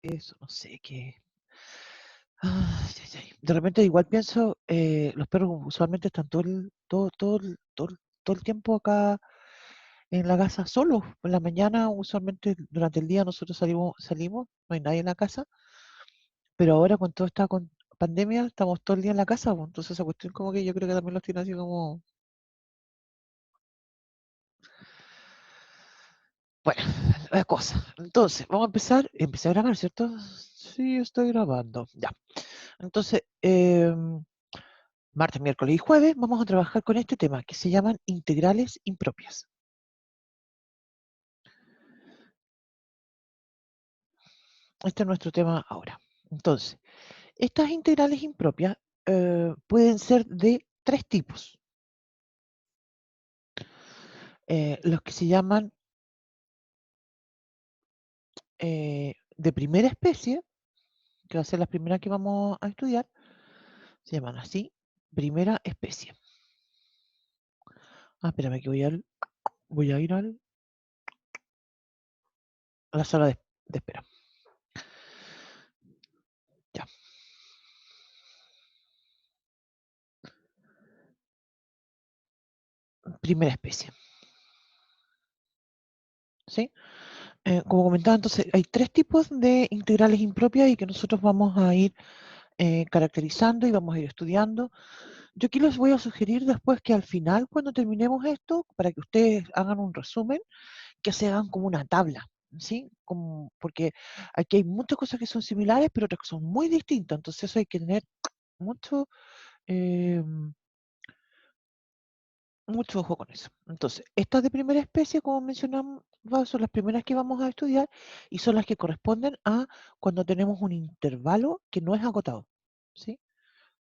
eso, no sé qué. Ay, ay, ay. De repente igual pienso, los perros usualmente están todo el tiempo acá en la casa solos. Por la mañana, usualmente durante el día nosotros salimos, no hay nadie en la casa, pero ahora con toda esta pandemia estamos todo el día en la casa, pues, entonces esa cuestión como que yo creo que también los tiene así como, bueno, la cosa. Entonces, vamos a empecé a grabar, ¿cierto? Sí, estoy grabando, ya. Entonces, martes, miércoles y jueves vamos a trabajar con este tema que se llaman integrales impropias. Este es nuestro tema ahora. Entonces, estas integrales impropias pueden ser de tres tipos. Los que se llaman de primera especie, que va a ser las primeras que vamos a estudiar, se llaman así, primera especie. Ah, espérame que voy a ir a la sala de espera. Ya. Primera especie. ¿Sí? Como comentaba, entonces hay tres tipos de integrales impropias y que nosotros vamos a ir caracterizando y vamos a ir estudiando. Yo aquí les voy a sugerir después que al final, cuando terminemos esto, para que ustedes hagan un resumen, que se hagan como una tabla, ¿sí? Porque aquí hay muchas cosas que son similares, pero otras que son muy distintas. Entonces eso hay que tener mucho, eh, mucho ojo con eso. Entonces, estas de primera especie, como mencionamos, son las primeras que vamos a estudiar y son las que corresponden a cuando tenemos un intervalo que no es acotado, ¿sí?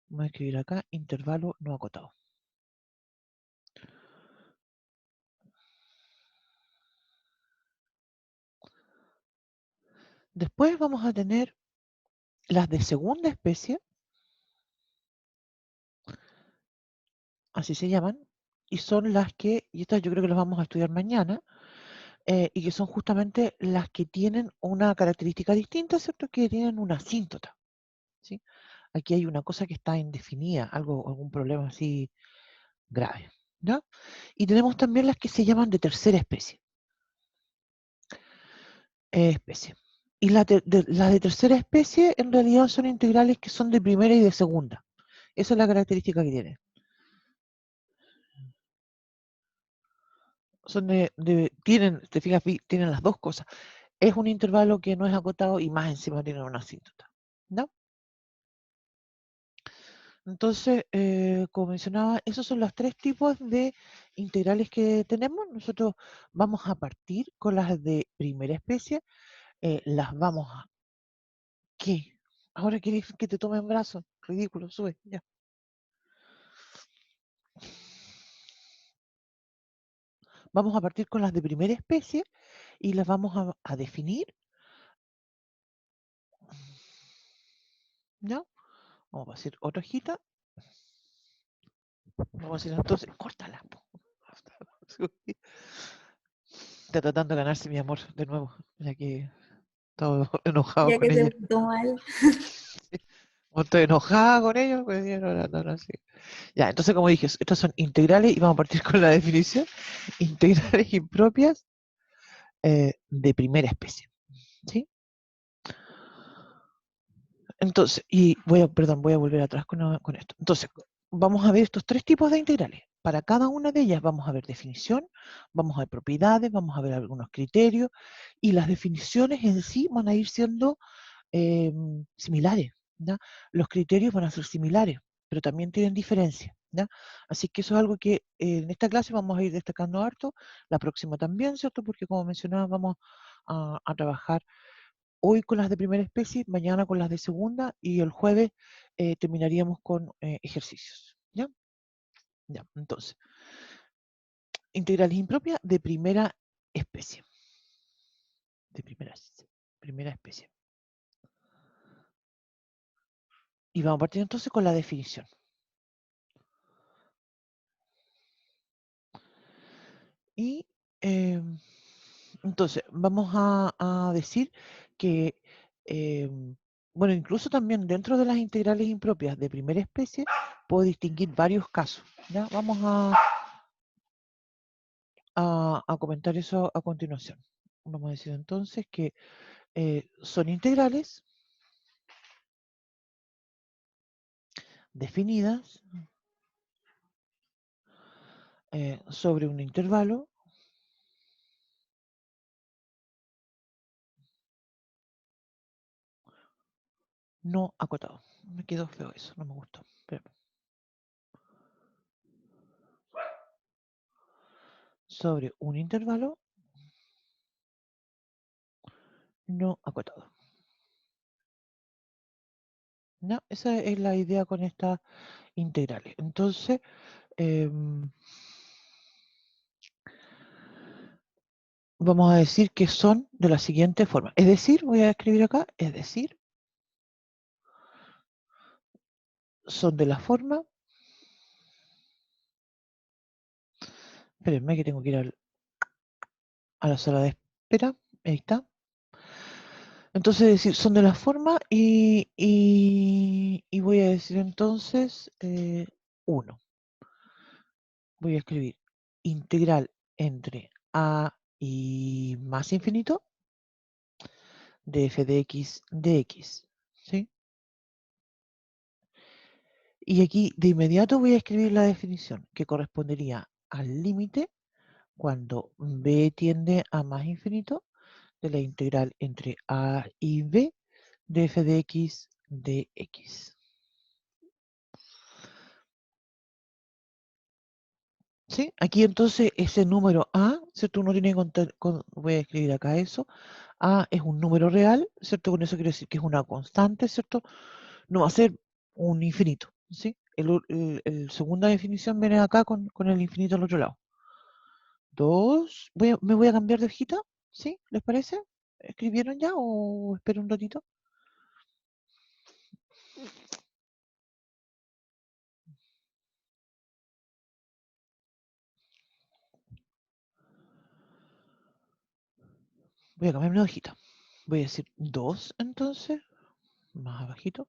Vamos a escribir acá, intervalo no acotado. Después vamos a tener las de segunda especie, así se llaman, y son las que, y estas yo creo que las vamos a estudiar mañana, y que son justamente las que tienen una característica distinta, ¿cierto? Que tienen una asíntota, ¿sí? Aquí hay una cosa que está indefinida, algún problema así grave, ¿ya? Y tenemos también las que se llaman de tercera especie. Especie. Y las de tercera especie en realidad son integrales que son de primera y de segunda. Esa es la característica que tienen. Tienen, te fijas, tienen las dos cosas. Es un intervalo que no es acotado y más encima tiene una asíntota, ¿no? Entonces, como mencionaba, esos son los tres tipos de integrales que tenemos. Nosotros vamos a partir con las de primera especie. Las vamos a... ¿Qué? Ahora querés que te tome en brazos. Ridículo, sube, ya. Vamos a partir con las de primera especie y las vamos a definir, ¿ya? Vamos a hacer otra hojita. Vamos a hacer entonces, córtala. Está tratando de ganarse mi amor de nuevo, ya que estaba enojado Ya con que se ella. portó mal. Como estoy enojada con ellos, pues ya no, así. Ya, entonces como dije, estas son integrales y vamos a partir con la definición. Integrales impropias de primera especie. ¿Sí? Entonces, perdón, voy a volver atrás con esto. Entonces, vamos a ver estos tres tipos de integrales. Para cada una de ellas vamos a ver definición, vamos a ver propiedades, vamos a ver algunos criterios y las definiciones en sí van a ir siendo similares, ¿ya? Los criterios van a ser similares, pero también tienen diferencias, ¿ya? Así que eso es algo que en esta clase vamos a ir destacando harto, la próxima también, ¿cierto? Porque como mencionaba, vamos a trabajar hoy con las de primera especie, mañana con las de segunda y el jueves terminaríamos con ejercicios, ¿ya? Ya, entonces, integrales impropias de primera especie. De primera especie. Y vamos a partir entonces con la definición. Y entonces, vamos a decir que bueno, incluso también dentro de las integrales impropias de primera especie, puedo distinguir varios casos. ¿Ya? Vamos a comentar eso a continuación. Vamos a decir entonces que son integrales definidas sobre un intervalo no acotado. Me quedó feo eso, no me gustó. Pero sobre un intervalo no acotado. ¿No? Esa es la idea con estas integrales. Entonces, vamos a decir que son de la siguiente forma. Es decir, voy a escribir acá, es decir, son de la forma. Espérenme que tengo que ir a la sala de espera. Ahí está. Entonces, decir, son de la forma y voy a decir entonces 1. Voy a escribir integral entre a y más infinito de f de x de x. ¿Sí? Y aquí de inmediato voy a escribir la definición que correspondería al límite cuando b tiende a más infinito de la integral entre a y b de f de x de x. ¿Sí? Aquí entonces ese número a, ¿cierto? Uno tiene que contar, voy a escribir acá eso, a es un número real, ¿cierto? Con eso quiero decir que es una constante, ¿cierto? No va a ser un infinito, ¿sí? El segunda definición viene acá con el infinito al otro lado. 2, me voy a cambiar de hojita, ¿sí? ¿Les parece? ¿Escribieron ya o espero un ratito? Voy a cambiarme de hojita. Voy a decir 2 entonces, más abajito.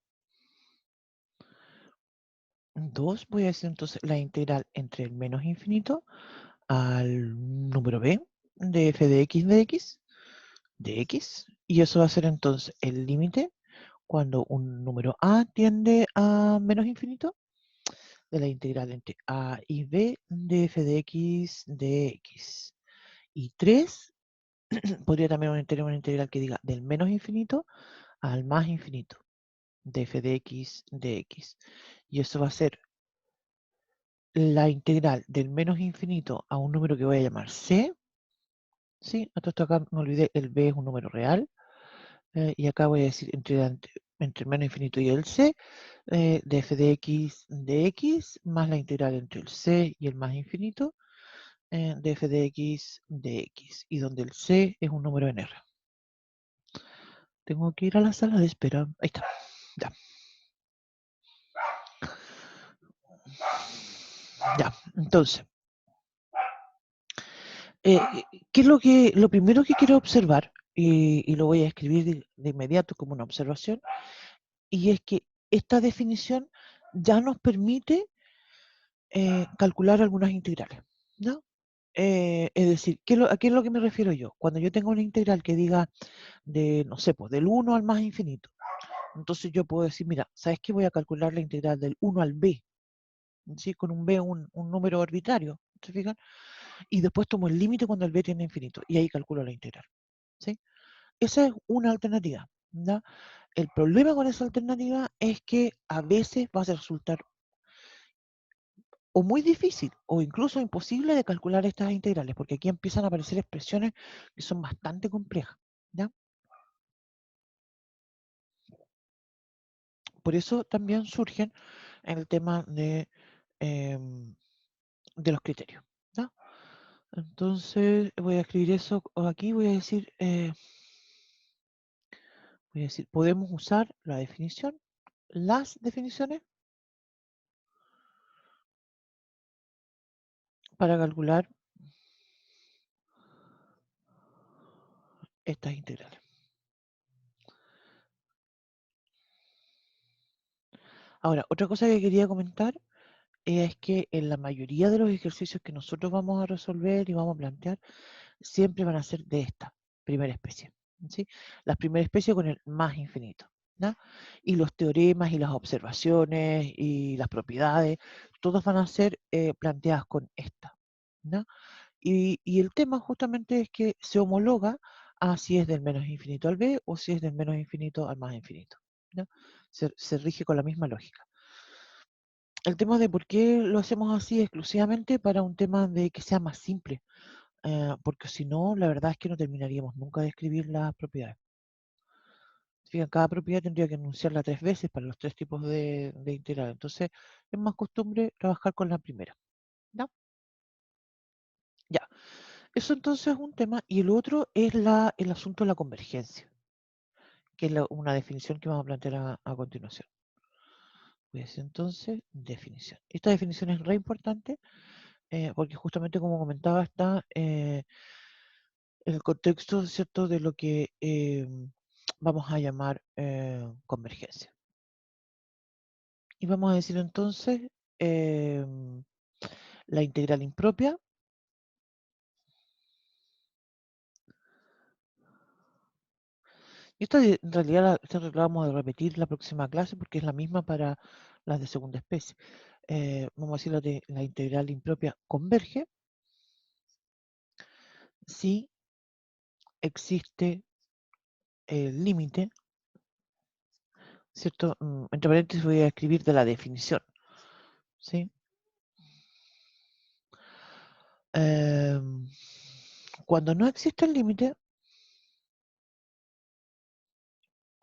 2, voy a decir entonces la integral entre el menos infinito al número b de f de x, y eso va a ser entonces el límite cuando un número a tiende a menos infinito de la integral entre a y b de f de x. Y 3, podría también tener una integral que diga del menos infinito al más infinito de f de x. Y eso va a ser la integral del menos infinito a un número que voy a llamar c. ¿Sí? Esto acá me olvidé, el b es un número real. Y acá voy a decir entre el menos infinito y el c, de f de x más la integral entre el c y el más infinito de f de x, y donde el c es un número en R. Tengo que ir a la sala de espera. Ahí está. Ya. Ya. Entonces, eh, ¿qué es lo primero que quiero observar? Y lo voy a escribir de inmediato como una observación, y es que esta definición ya nos permite calcular algunas integrales, ¿no? Es decir, ¿a qué es lo que me refiero yo? Cuando yo tengo una integral que diga de, no sé, pues del 1 al más infinito, entonces yo puedo decir, mira, ¿sabes qué? Voy a calcular la integral del 1 al b, ¿sí? Con un b, un número arbitrario, ¿se fijan? Y después tomo el límite cuando el b tiene infinito, y ahí calculo la integral, ¿sí? Esa es una alternativa, ¿no? El problema con esa alternativa es que a veces va a resultar o muy difícil o incluso imposible de calcular estas integrales, porque aquí empiezan a aparecer expresiones que son bastante complejas, ¿ya? Por eso también surgen en el tema de los criterios, ¿ya? Entonces voy a escribir eso aquí, voy a decir, podemos usar la definición, las definiciones para calcular estas integrales. Ahora, otra cosa que quería comentar es que en la mayoría de los ejercicios que nosotros vamos a resolver y vamos a plantear, siempre van a ser de esta primera especie, ¿sí? La primera especie con el más infinito, ¿no? Y los teoremas y las observaciones y las propiedades, todos van a ser planteadas con esta, ¿no? Y el tema justamente es que se homologa a si es del menos infinito al b o si es del menos infinito al más infinito, ¿no? Se rige con la misma lógica. El tema de por qué lo hacemos así exclusivamente para un tema de que sea más simple, porque si no, la verdad es que no terminaríamos nunca de escribir las propiedades. Fíjate, cada propiedad tendría que enunciarla 3 veces para los 3 tipos de integral. Entonces, es más costumbre trabajar con la primera. ¿Ya? Ya. Eso entonces es un tema. Y el otro es el asunto de la convergencia, que es una definición que vamos a plantear a continuación. Pues entonces, definición. Esta definición es re importante porque justamente como comentaba está en el contexto, ¿cierto?, de lo que vamos a llamar convergencia. Y vamos a decir entonces la integral impropia. Y esta en realidad esta la vamos a repetir la próxima clase porque es la misma para las de segunda especie. Vamos a decir la integral impropia converge si existe el límite, ¿cierto? Entre paréntesis voy a escribir de la definición, ¿sí? Cuando no existe el límite,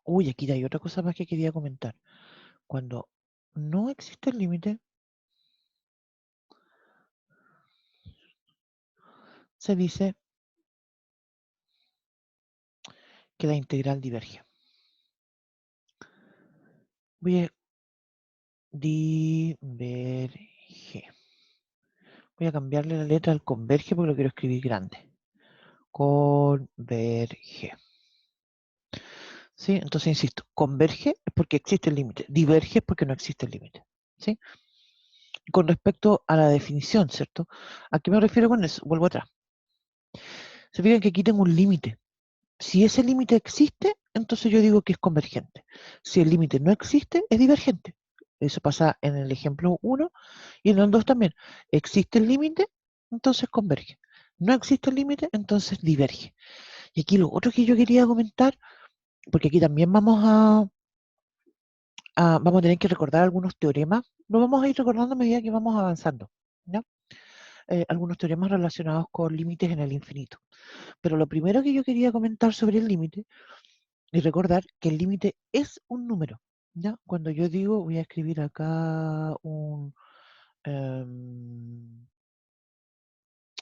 uy, aquí hay otra cosa más que quería comentar. Cuando no existe el límite, se dice que la integral diverge. Voy a diverge. Voy a cambiarle la letra al converge porque lo quiero escribir grande. Converge. ¿Sí? Entonces, insisto, converge es porque existe el límite, diverge es porque no existe el límite. ¿Sí? Con respecto a la definición, ¿cierto? ¿A qué me refiero con eso? Vuelvo atrás. Se fijan que aquí tengo un límite. Si ese límite existe, entonces yo digo que es convergente. Si el límite no existe, es divergente. Eso pasa en el ejemplo 1 y en el 2 también. Existe el límite, entonces converge. No existe el límite, entonces diverge. Y aquí lo otro que yo quería comentar, porque aquí también vamos a tener que recordar algunos teoremas, lo vamos a ir recordando a medida que vamos avanzando, ¿ya? Algunos teoremas relacionados con límites en el infinito. Pero lo primero que yo quería comentar sobre el límite y recordar que el límite es un número, ¿ya? Cuando yo digo, voy a escribir acá em,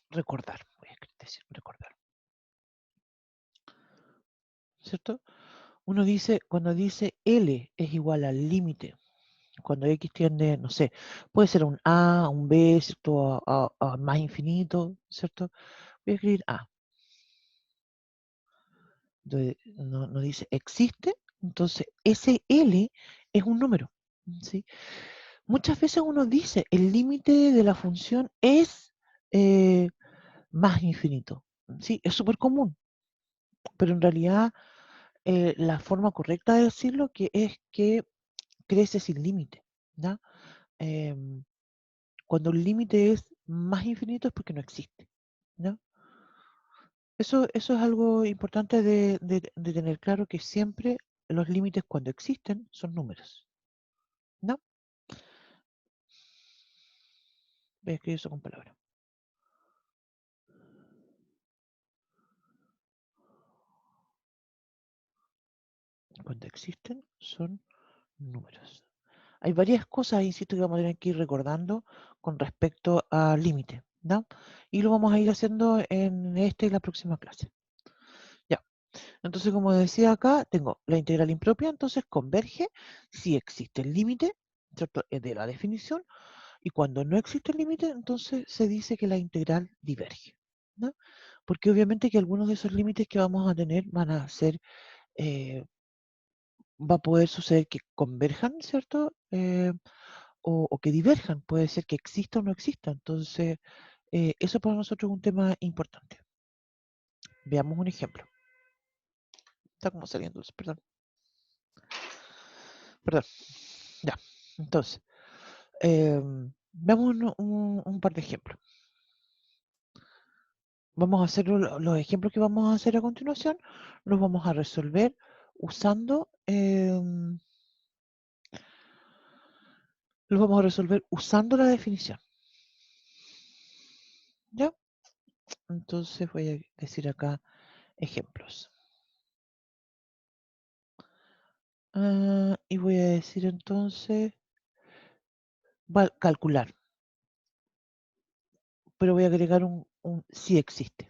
recordar, voy a decir recordar, ¿cierto? Uno dice, cuando dice L es igual al límite, cuando X tiende, no sé, puede ser un A, un B, ¿cierto? A más infinito, ¿cierto? Voy a escribir A. Entonces, no dice existe, entonces ese L es un número, ¿sí? Muchas veces uno dice el límite de la función es más infinito, ¿sí? Es súper común, pero en realidad la forma correcta de decirlo que es que crece sin límite, ¿ya? Em, Cuando el límite es más infinito es porque no existe, ¿no? Eso es algo importante de tener claro que siempre los límites cuando existen son números, ¿no? Voy a escribir eso con palabras. Cuando existen son números. Hay varias cosas, insisto, que vamos a tener que ir recordando con respecto al límite, ¿no? Y lo vamos a ir haciendo en esta y la próxima clase. Ya. Entonces, como decía acá, tengo la integral impropia, entonces converge si existe el límite, ¿cierto? De la definición, y cuando no existe el límite, entonces se dice que la integral diverge, ¿no? Porque obviamente que algunos de esos límites que vamos a tener van a ser va a poder suceder que converjan, ¿cierto? O que diverjan, puede ser que exista o no exista. Entonces, eso para nosotros es un tema importante. Veamos un ejemplo. Está como saliendo, perdón. Perdón. Ya. Entonces, veamos un par de ejemplos. Vamos a hacer los ejemplos que vamos a hacer a continuación, los vamos a resolver usando, los vamos a resolver usando la definición. ¿Ya? Entonces voy a decir acá ejemplos. Y voy a decir entonces, calcular, pero voy a agregar un si existe.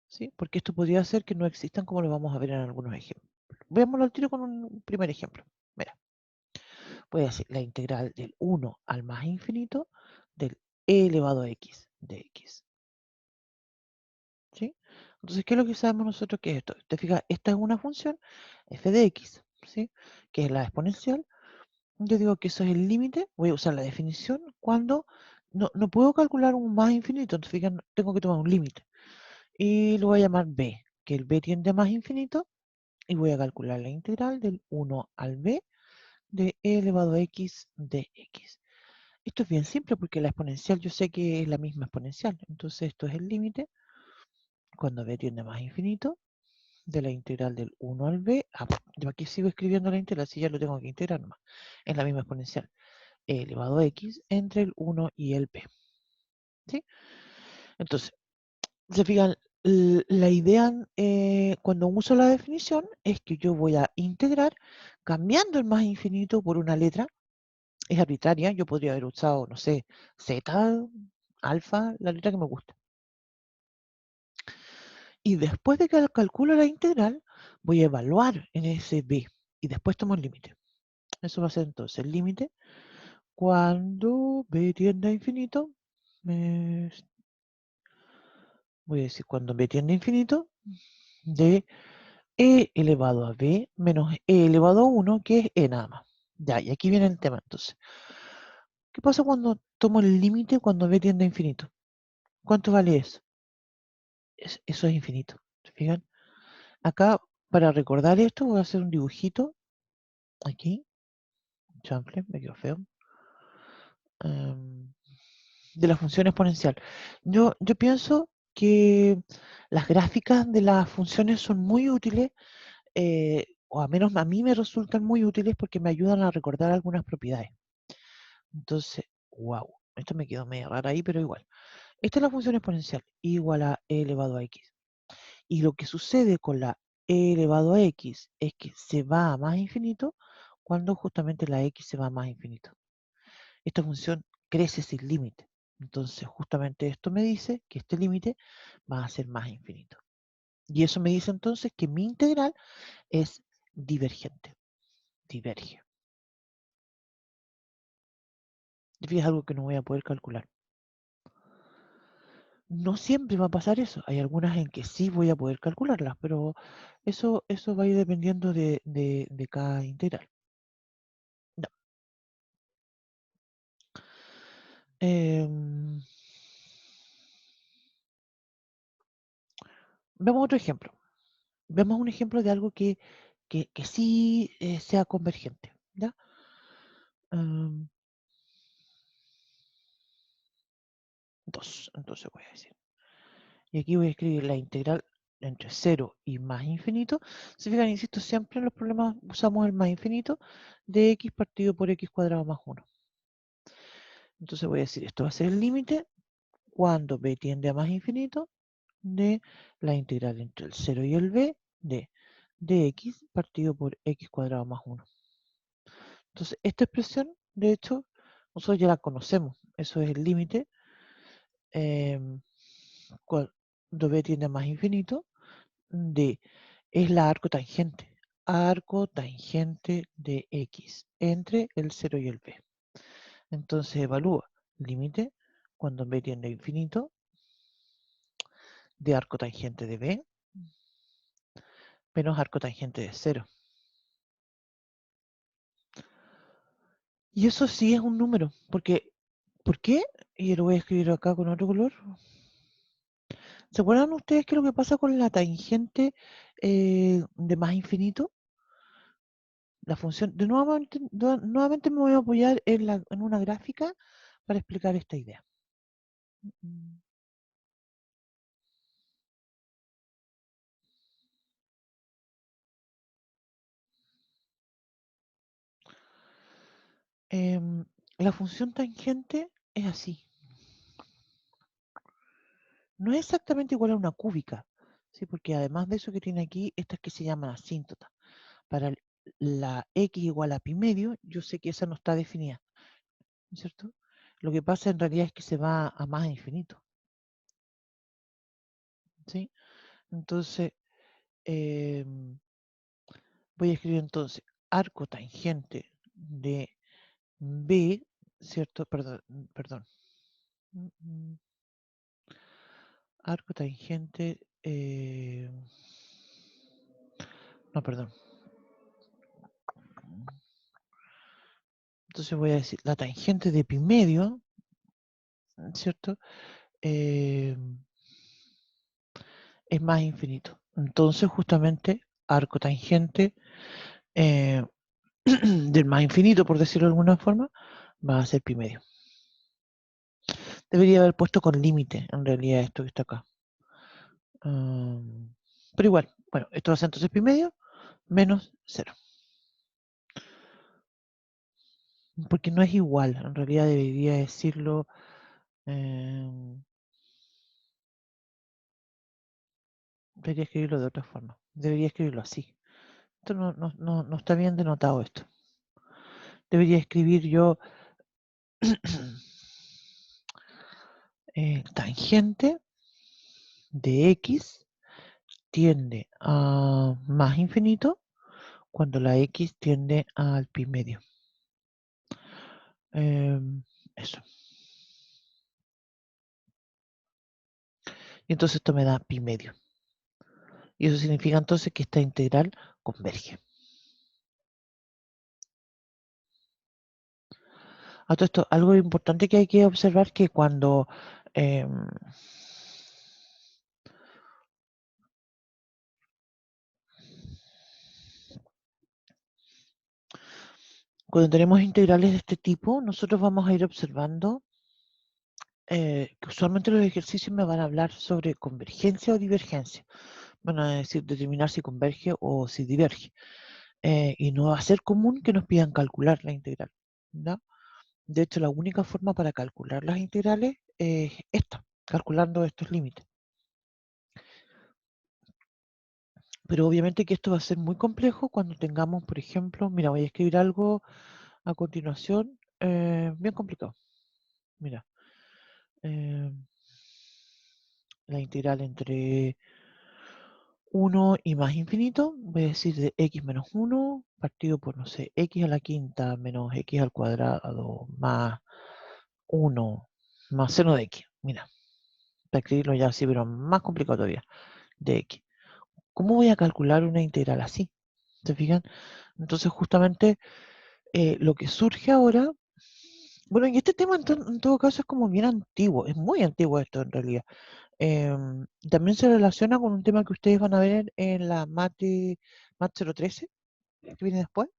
¿Sí? Porque esto podría ser que no existan como lo vamos a ver en algunos ejemplos. Veámoslo al tiro con un primer ejemplo. Mira, voy a decir la integral del 1 al más infinito del e elevado a x de x. ¿Sí? Entonces, ¿qué es lo que sabemos nosotros que es esto? Te fijas, esta es una función f de x, ¿sí? Que es la exponencial. Yo digo que eso es el límite, voy a usar la definición cuando no puedo calcular un más infinito, entonces fíjate, tengo que tomar un límite. Y lo voy a llamar b, que el b tiende a más infinito, y voy a calcular la integral del 1 al b de e elevado a x de x. Esto es bien simple porque la exponencial yo sé que es la misma exponencial, entonces esto es el límite cuando b tiende a más infinito de la integral del 1 al b. Yo aquí sigo escribiendo la integral, si ya lo tengo que integrar nomás. Es la misma exponencial. E elevado a x entre el 1 y el b. ¿Sí? Entonces, se fijan, la idea cuando uso la definición es que yo voy a integrar cambiando el más infinito por una letra. Es arbitraria, yo podría haber usado, no sé, z, alfa, la letra que me gusta. Y después de que calculo la integral, voy a evaluar en ese b y después tomo el límite. Eso va a ser entonces el límite cuando b tiende a infinito. Voy a decir cuando b tiende a infinito de e elevado a b menos e elevado a 1, que es e nada más. Ya, y aquí viene el tema entonces. ¿Qué pasa cuando tomo el límite cuando b tiende a infinito? ¿Cuánto vale eso? Eso es infinito. ¿Se fijan? Acá, para recordar esto, voy a hacer un dibujito. Aquí. Chanfle, me quedó feo. em, de la función exponencial. Yo pienso que las gráficas de las funciones son muy útiles, o al menos a mí me resultan muy útiles porque me ayudan a recordar algunas propiedades. Entonces, wow, esto me quedó medio raro ahí, pero igual. Esta es la función exponencial, igual a e elevado a x. Y lo que sucede con la e elevado a x es que se va a más infinito cuando justamente la x se va a más infinito. Esta función crece sin límite. Entonces, justamente esto me dice que este límite va a ser más infinito. Y eso me dice entonces que mi integral es divergente. Diverge. Y es algo que no voy a poder calcular. No siempre va a pasar eso. Hay algunas en que sí voy a poder calcularlas, pero eso va a ir dependiendo de cada integral. No. Em, Vemos otro ejemplo. Vemos un ejemplo de algo que sí sea convergente. ¿Ya? Em, 2, entonces voy a decir. Y aquí voy a escribir la integral entre 0 y más infinito. Si fijan, insisto, siempre en los problemas usamos el más infinito de x partido por x cuadrado más 1. Entonces voy a decir, esto va a ser el límite cuando b tiende a más infinito de la integral entre el 0 y el b de dx partido por x cuadrado más 1. Entonces, esta expresión, de hecho, nosotros ya la conocemos. Eso es el límite cuando b tiende a más infinito de, es la arco tangente de x entre el 0 y el b. Entonces evalúa límite cuando b tiende a infinito de arco tangente de b menos arco tangente de 0. Y eso sí es un número, porque, ¿por qué? Y lo voy a escribir acá con otro color. ¿Se acuerdan ustedes qué es lo que pasa con la tangente de más infinito? La función, nuevamente me voy a apoyar en una gráfica para explicar esta idea. Mm. La función tangente es así. No es exactamente igual a una cúbica, ¿sí? Porque además de eso que tiene aquí, estas que se llaman asíntotas. Para la x igual a pi medio, yo sé que esa no está definida, ¿no es cierto? Lo que pasa en realidad es que se va a más infinito, ¿sí? Entonces, voy a escribir entonces arco tangente de B, ¿cierto? Perdón. Mm, mm. Arco tangente, no, perdón. Entonces voy a decir la tangente de pi medio, ¿cierto? Es más infinito. Entonces, justamente, arco tangente eh, del más infinito, por decirlo de alguna forma, va a ser pi medio. Debería haber puesto con límite, en realidad, esto que está acá. Pero igual, bueno, esto va a ser entonces pi medio menos 0. Porque no es igual, en realidad debería decirlo... debería escribirlo de otra forma. Debería escribirlo así. Esto no está bien denotado esto. Debería escribir yo tangente de x tiende a más infinito cuando la x tiende al pi medio. Eso. Y entonces esto me da pi medio. Y eso significa entonces que esta integral converge. A todo esto, algo importante que hay que observar que cuando tenemos integrales de este tipo, nosotros vamos a ir observando que usualmente los ejercicios me van a hablar sobre convergencia o divergencia. Van a decir determinar si converge o si diverge. Y no va a ser común que nos pidan calcular la integral, ¿no? De hecho, la única forma para calcular las integrales es esta, calculando estos límites. Pero obviamente que esto va a ser muy complejo cuando tengamos, por ejemplo, mira, voy a escribir algo a continuación, bien complicado. Mira, eh, la integral entre 1 y más infinito, voy a decir de x menos 1 partido por, no sé, x a la quinta menos x al cuadrado más 1 más seno de x. Mira, para escribirlo ya así, pero más complicado todavía, de x. ¿Cómo voy a calcular una integral así? ¿Se fijan? Entonces, justamente lo que surge ahora, bueno, y este tema en todo caso es como bien antiguo, es muy antiguo esto en realidad. También se relaciona con un tema que ustedes van a ver en la Mate 013, que viene después,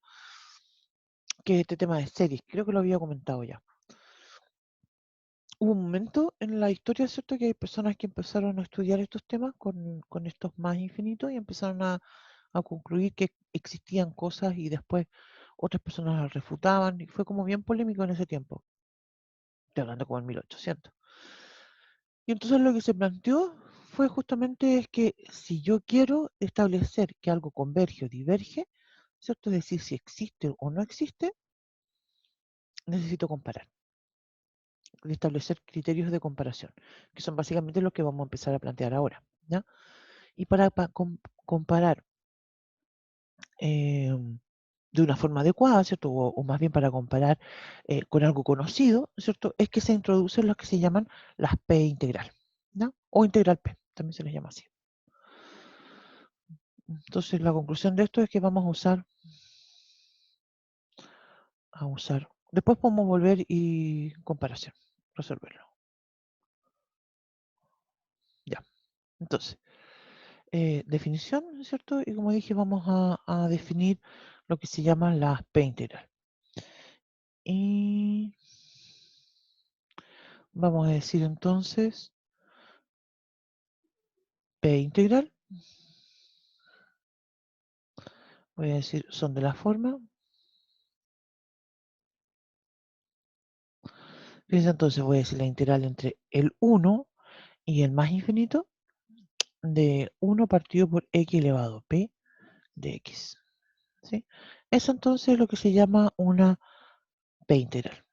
que es este tema de series. Creo que lo había comentado ya. Hubo un momento en la historia, ¿cierto?, que hay personas que empezaron a estudiar estos temas con estos más infinitos y empezaron a concluir que existían cosas y después otras personas las refutaban y fue como bien polémico en ese tiempo. Estoy hablando como en 1800. Y entonces lo que se planteó fue justamente es que si yo quiero establecer que algo converge o diverge, ¿cierto? Es decir, si existe o no existe, necesito comparar, establecer criterios de comparación, que son básicamente lo que vamos a empezar a plantear ahora, ¿ya? Y para comparar de una forma adecuada, ¿cierto? O más bien para comparar con algo conocido, ¿cierto? Es que se introducen lo que se llaman las P integral, ¿no? O integral P, también se les llama así. Entonces la conclusión de esto es que vamos a usar Después podemos volver y comparación, resolverlo. Ya, entonces, definición, ¿cierto? Y como dije, vamos a definir lo que se llama la P integral. Y vamos a decir entonces P integral. Voy a decir son de la forma. Fíjense, entonces voy a decir la integral entre el 1 y el más infinito de 1 partido por x elevado a p de x. ¿Sí? Eso entonces es lo que se llama una P integral.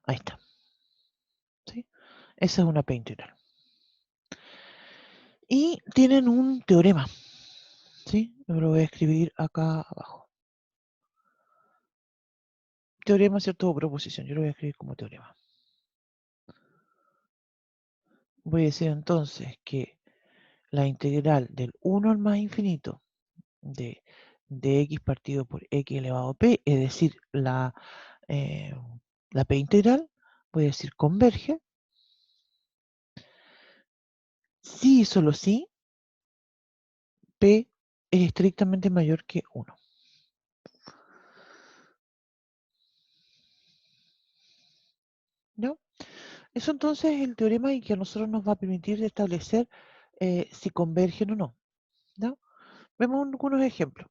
Ahí está. ¿Sí? Esa es una P integral. Y tienen un teorema. ¿Sí? Yo lo voy a escribir acá abajo. Teorema, ¿cierto? O proposición. Yo lo voy a escribir como teorema. Voy a decir entonces que la integral del 1 al más infinito de x partido por x elevado a p, es decir, la P integral, voy a decir converge, si y solo si P es estrictamente mayor que 1. ¿No? Eso entonces es el teorema y que a nosotros nos va a permitir establecer si convergen o no. ¿No? Vemos algunos ejemplos.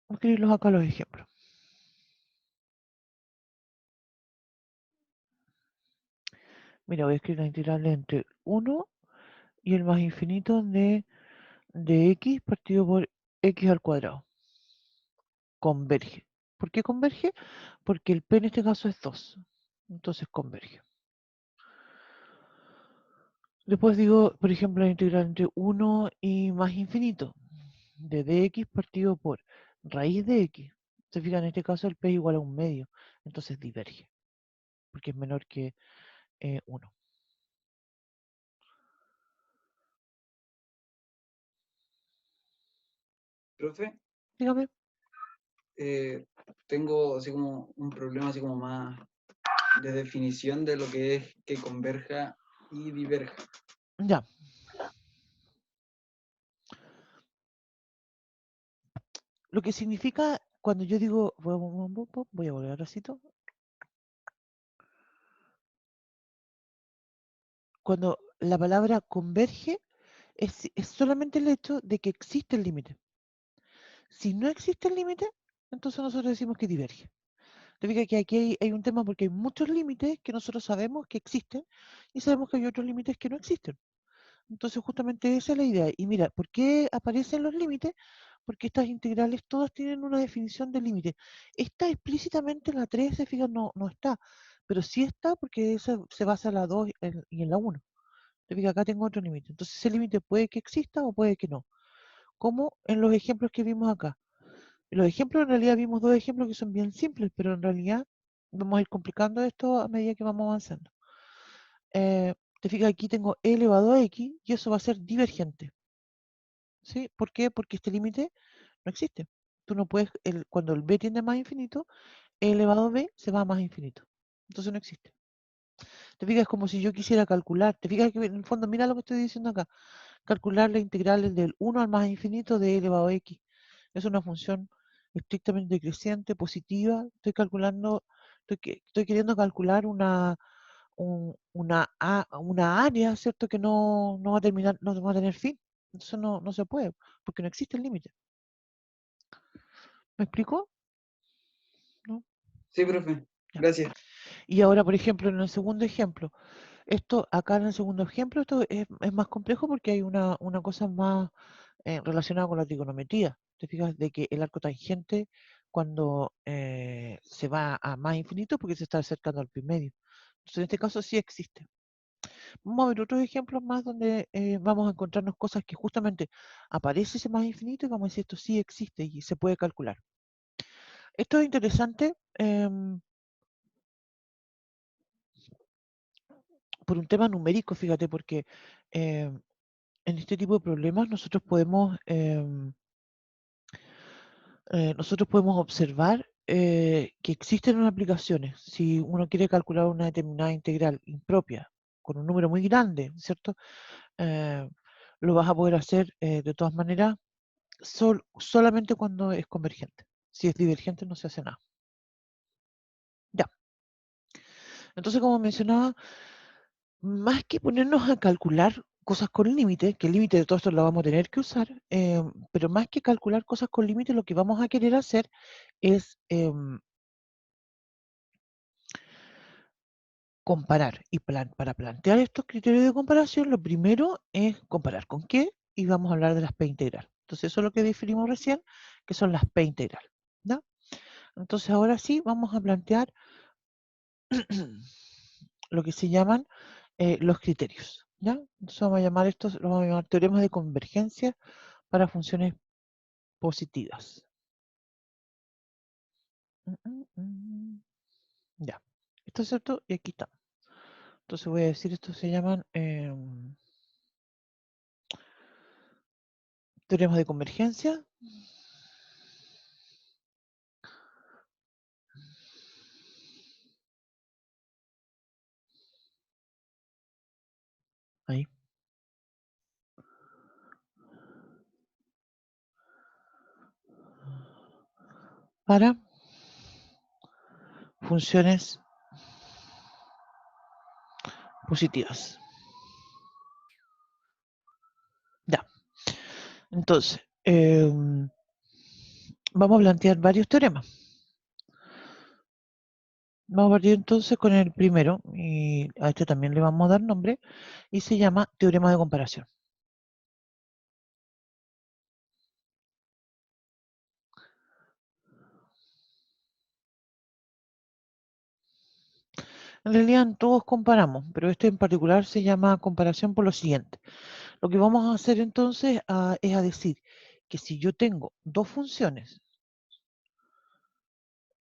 Vamos a escribirlos acá los ejemplos. Mira, voy a escribir la integral entre 1 y el más infinito de x partido por x al cuadrado. Converge. ¿Por qué converge? Porque el P en este caso es 2. Entonces converge. Después digo, por ejemplo, la integral entre 1 y más infinito de dx partido por raíz de x. Se fijan, en este caso el P es igual a un medio. Entonces diverge. Porque es menor que 1. Profe, Dígame. tengo así como un problema así como más de definición de lo que es que converja y diverja. Ya. Lo que significa cuando yo digo, voy a volver a recito. Cuando la palabra converge es solamente el hecho de que existe el límite. Si no existe el límite, entonces nosotros decimos que diverge. Te fijas que aquí hay un tema porque hay muchos límites que nosotros sabemos que existen y sabemos que hay otros límites que no existen. Entonces justamente esa es la idea. Y mira, ¿por qué aparecen los límites? Porque estas integrales todas tienen una definición de límite. Esta explícitamente en la 3, se fijan, no está, pero sí está porque esa se basa en la 2 y en la 1. Te fijas, acá tengo otro límite. Entonces ese límite puede que exista o puede que no. Como en los ejemplos que vimos acá. En los ejemplos en realidad vimos dos ejemplos que son bien simples, pero en realidad vamos a ir complicando esto a medida que vamos avanzando. Te fijas, aquí tengo e elevado a x y eso va a ser divergente. ¿Sí? ¿Por qué? Porque este límite no existe. Tú no puedes, cuando el b tiende a más infinito, e elevado a b se va a más infinito. Entonces no existe. Te fijas, es como si yo quisiera calcular. Te fijas que en el fondo, mira lo que estoy diciendo acá. Calcular la integral del 1 al más infinito de e elevado a x. Es una función estrictamente creciente, positiva. Estoy calculando, estoy queriendo calcular una área, ¿cierto? Que no va a terminar, no va a tener fin. Entonces no se puede, porque no existe el límite. ¿Me explico? ¿No? Sí, profe, Ya. gracias. Y ahora, por ejemplo, en el segundo ejemplo, acá en el segundo ejemplo, esto es más complejo porque hay una cosa más relacionada con la trigonometría. Te fijas de que el arco tangente, cuando se va a más infinito, porque se está acercando al pi medio. Entonces, en este caso sí existe. Vamos a ver otros ejemplos más donde vamos a encontrarnos cosas que justamente aparece ese más infinito y vamos a decir esto sí existe y se puede calcular. Esto es interesante por un tema numérico, fíjate, porque en este tipo de problemas nosotros podemos observar que existen unas aplicaciones. Si uno quiere calcular una determinada integral impropia con un número muy grande, ¿cierto? Eh, lo vas a poder hacer de todas maneras solamente cuando es convergente. Si es divergente no se hace nada. Ya. Entonces, como mencionaba, más que ponernos a calcular cosas con límite, que el límite de todo esto lo vamos a tener que usar, pero más que calcular cosas con límite, lo que vamos a querer hacer es comparar. Y para plantear estos criterios de comparación, lo primero es comparar con qué, y vamos a hablar de las P integral. Entonces, eso es lo que definimos recién, que son las P integral. ¿Ya? Entonces, ahora sí, vamos a plantear lo que se llaman los criterios. ¿Ya? Entonces, vamos a llamar estos, los vamos a llamar teoremas de convergencia para funciones positivas. Ya. ¿Esto es cierto? Y aquí está. Entonces voy a decir, estos se llaman teoremas de convergencia. Ahí. Para funciones positivas. Ya. Entonces, vamos a plantear varios teoremas. Vamos a partir entonces con el primero, y a este también le vamos a dar nombre, y se llama teorema de comparación. En realidad todos comparamos, pero este en particular se llama comparación por lo siguiente. Lo que vamos a hacer entonces es a decir que si yo tengo dos funciones,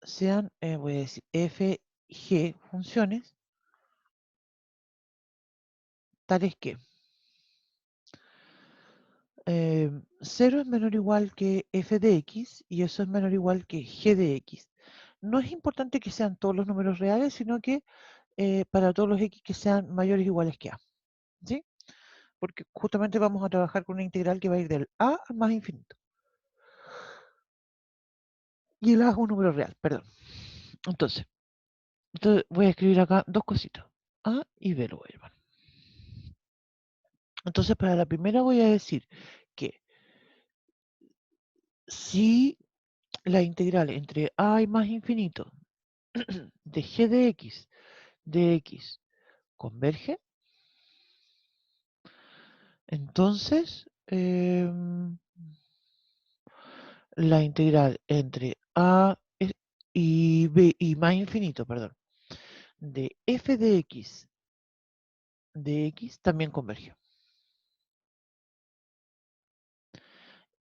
sean, voy a decir, f, g funciones, tales que 0 es menor o igual que f de x y eso es menor o igual que g de x. No es importante que sean todos los números reales, sino que para todos los x que sean mayores o iguales que a. ¿Sí? Porque justamente vamos a trabajar con una integral que va a ir del a al más infinito. Y el a es un número real, perdón. Entonces voy a escribir acá dos cositas. A y B lo voy a llamar. Entonces, para la primera voy a decir que si la integral entre a y más infinito de g de x converge, entonces la integral entre a y b y más infinito, perdón, de f de x también converge.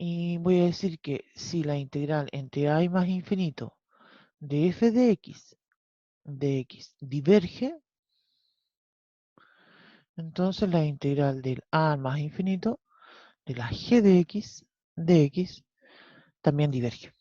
Y voy a decir que si la integral entre a y más infinito de f de x diverge, entonces la integral del a al más infinito de la g de x también diverge.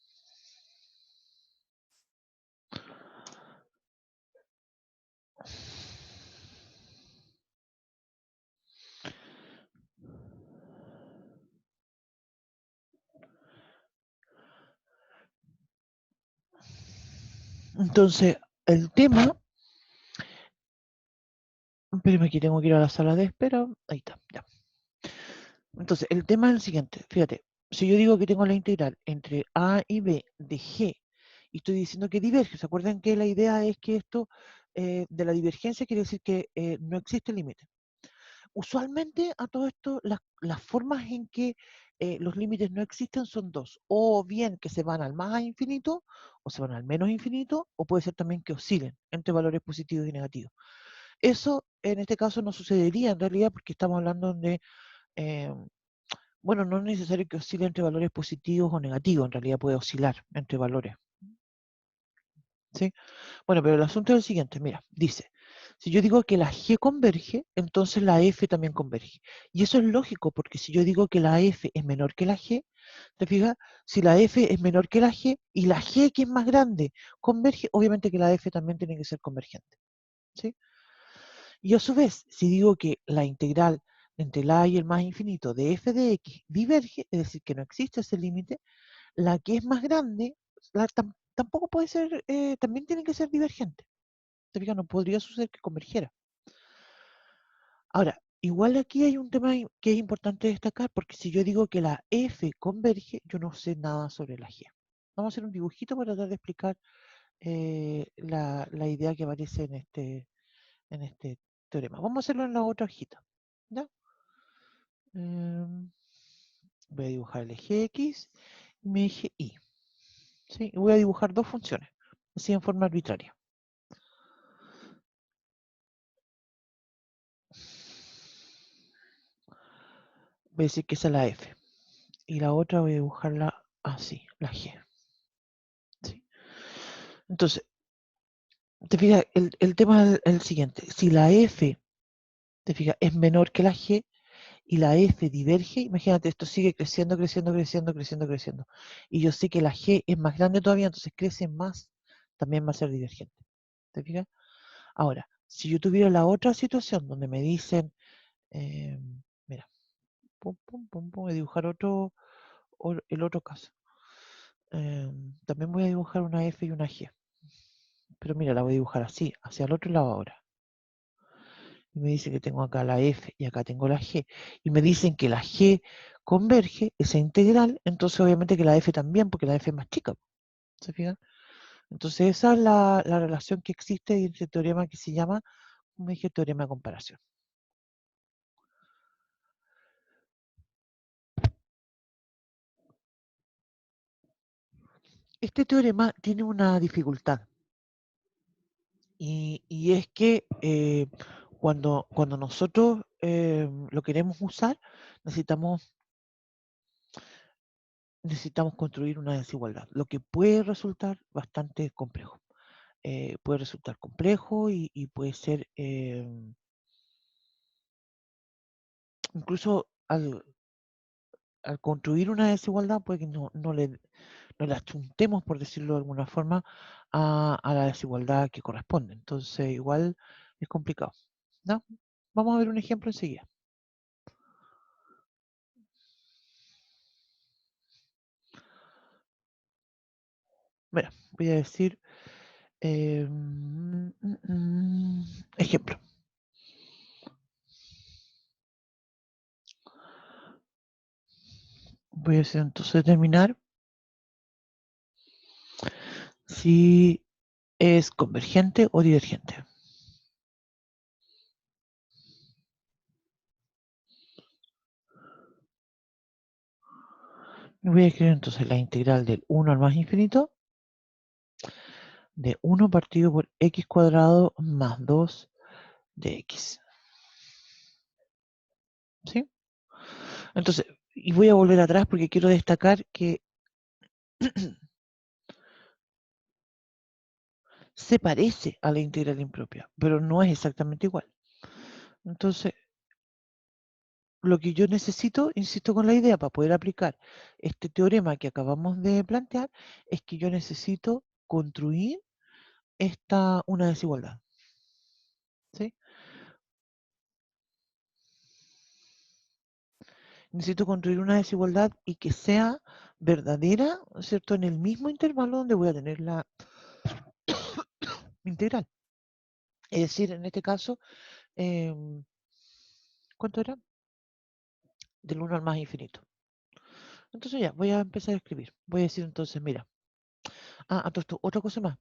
Entonces, el tema, espérame, aquí tengo que ir a la sala de espera, ahí está, ya. Entonces, el tema es el siguiente, fíjate, si yo digo que tengo la integral entre a y b de g, y estoy diciendo que diverge, ¿se acuerdan que la idea es que esto de la divergencia quiere decir que no existe límite? Usualmente a todo esto, las formas en que los límites no existen son dos, o bien que se van al más infinito, o se van al menos infinito, o puede ser también que oscilen entre valores positivos y negativos. Eso en este caso no sucedería en realidad porque estamos hablando de, eh, bueno, no es necesario que oscile entre valores positivos o negativos, en realidad puede oscilar entre valores. ¿Sí? Bueno, pero el asunto es el siguiente, mira, dice, Si yo digo que la G converge, entonces la F también converge. Y eso es lógico, porque si yo digo que la F es menor que la G, ¿te fijas? Si la F es menor que la G y la G, que es más grande, converge, obviamente que la F también tiene que ser convergente. ¿Sí? Y a su vez, si digo que la integral entre la A y el más infinito de f de x diverge, es decir, que no existe ese límite, la que es más grande tampoco puede ser, también tiene que ser divergente. ¿Te fijas? No podría suceder que convergiera. Ahora, igual aquí hay un tema que es importante destacar, porque si yo digo que la f converge, yo no sé nada sobre la g. Vamos a hacer un dibujito para tratar de explicar la idea que aparece en este teorema. Vamos a hacerlo en la otra hojita. ¿Ya? Voy a dibujar el eje X y mi eje Y. ¿Sí? Y voy a dibujar dos funciones, así en forma arbitraria. Voy a decir que esa es la F. Y la otra voy a dibujarla así, la G. ¿Sí? Entonces, te fijas, el tema es el siguiente. Si la F, te fijas, es menor que la G y la F diverge, imagínate, esto sigue creciendo, creciendo, creciendo, creciendo, creciendo. Y yo sé que la G es más grande todavía, entonces crece más, también va a ser divergente. ¿Te fijas? Ahora, si yo tuviera la otra situación donde me dicen, mira, pum, pum, pum, pum, voy a dibujar el otro caso. También voy a dibujar una F y una G. Pero mira, la voy a dibujar así, hacia el otro lado ahora. Y me dice que tengo acá la F y acá tengo la G. Y me dicen que la G converge, esa integral, entonces obviamente que la F también, porque la F es más chica. ¿Se fijan? Entonces esa es la relación que existe en este teorema que se llama, como dije, teorema de comparación. Este teorema tiene una dificultad. Y es que cuando nosotros lo queremos usar, necesitamos construir una desigualdad, lo que puede resultar bastante complejo. Puede resultar complejo y puede ser, incluso al construir una desigualdad, puede que no le achuntemos, por decirlo de alguna forma, a la desigualdad que corresponde. Entonces, igual es complicado, ¿no? Vamos a ver un ejemplo enseguida. Mira, voy a decir, ejemplo. Voy a hacer entonces determinar si es convergente o divergente. Voy a escribir entonces la integral del 1 al más infinito de 1 partido por x cuadrado más 2 de x. ¿Sí? Entonces, y voy a volver atrás porque quiero destacar que se parece a la integral impropia, pero no es exactamente igual. Entonces, lo que yo necesito, insisto con la idea, para poder aplicar este teorema que acabamos de plantear, es que yo necesito construir una desigualdad. ¿Sí? Necesito construir una desigualdad y que sea verdadera, ¿cierto? En el mismo intervalo donde voy a tener la integral. Es decir, en este caso, ¿cuánto era? Del 1 al más infinito. Entonces ya, voy a empezar a escribir. Voy a decir entonces, mira, a todo esto, otra cosa más.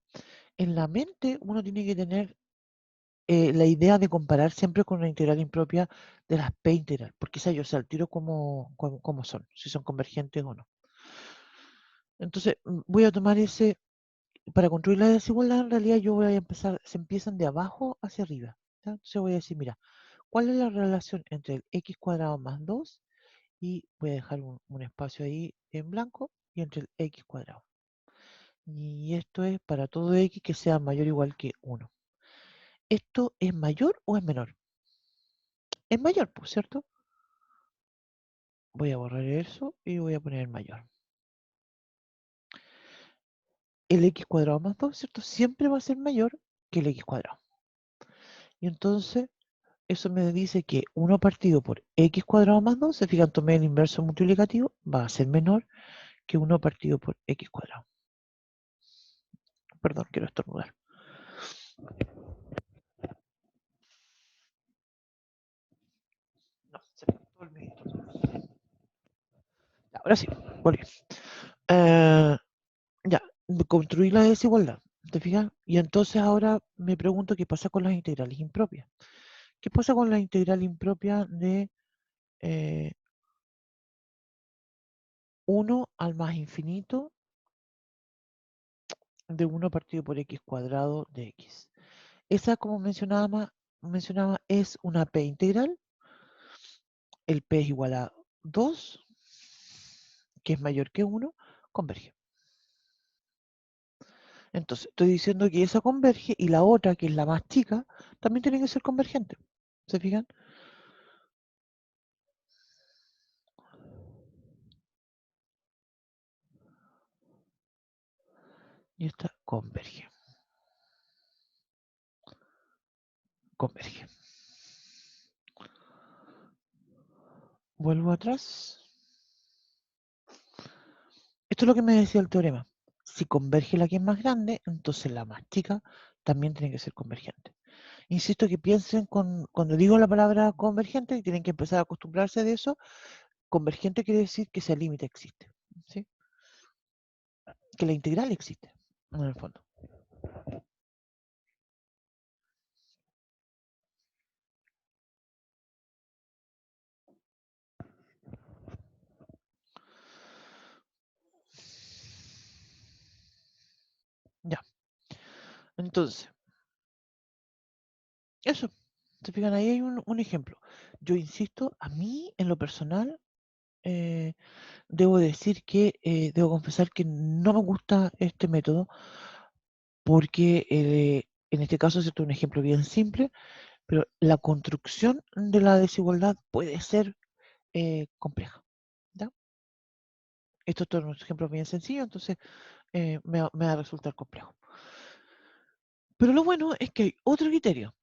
En la mente uno tiene que tener la idea de comparar siempre con la integral impropia de las P integral, porque esa yo sé al tiro cómo son, si son convergentes o no. Entonces, voy a tomar para construir la desigualdad, en realidad yo voy a empezar, se empiezan de abajo hacia arriba. ¿Ya? Entonces voy a decir, mira, ¿cuál es la relación entre el x cuadrado más 2 y voy a dejar un espacio ahí en blanco y entre el x cuadrado? Y esto es para todo x que sea mayor o igual que 1. ¿esto es mayor o es menor? Es mayor, pues, ¿cierto? Voy a borrar eso y voy a poner el mayor. El x cuadrado más 2, ¿cierto? Siempre va a ser mayor que el x cuadrado. Y entonces, eso me dice que 1 partido por x cuadrado más 2, se fijan, tomé el inverso multiplicativo, va a ser menor que 1 partido por x cuadrado. Perdón, quiero estornudar. No, se me quitó el medidor. Ahora sí, volví. Ya, construí la desigualdad, ¿te fijas? Y entonces ahora me pregunto qué pasa con las integrales impropias. ¿Qué pasa con la integral impropia de 1 al más infinito de 1 partido por x cuadrado de x? Esa, como mencionaba, es una p integral. El p es igual a 2, que es mayor que 1, converge. Entonces, estoy diciendo que esa converge y la otra, que es la más chica, también tiene que ser convergente. ¿Se fijan? Y esta converge. Converge. Vuelvo atrás. Esto es lo que me decía el teorema. Si converge la que es más grande, entonces la más chica también tiene que ser convergente. Insisto que piensen cuando digo la palabra convergente, tienen que empezar a acostumbrarse de eso. Convergente quiere decir que ese límite existe, ¿sí? Que la integral existe, en el fondo. Ya. Entonces, eso. ¿Se fijan? Ahí hay un ejemplo. Yo insisto, a mí, en lo personal, debo decir que, debo confesar que no me gusta este método porque en este caso es un ejemplo bien simple, pero la construcción de la desigualdad puede ser compleja. ¿Ya? Esto es un ejemplo bien sencillo, entonces me va a resultar complejo. Pero lo bueno es que hay otro criterio,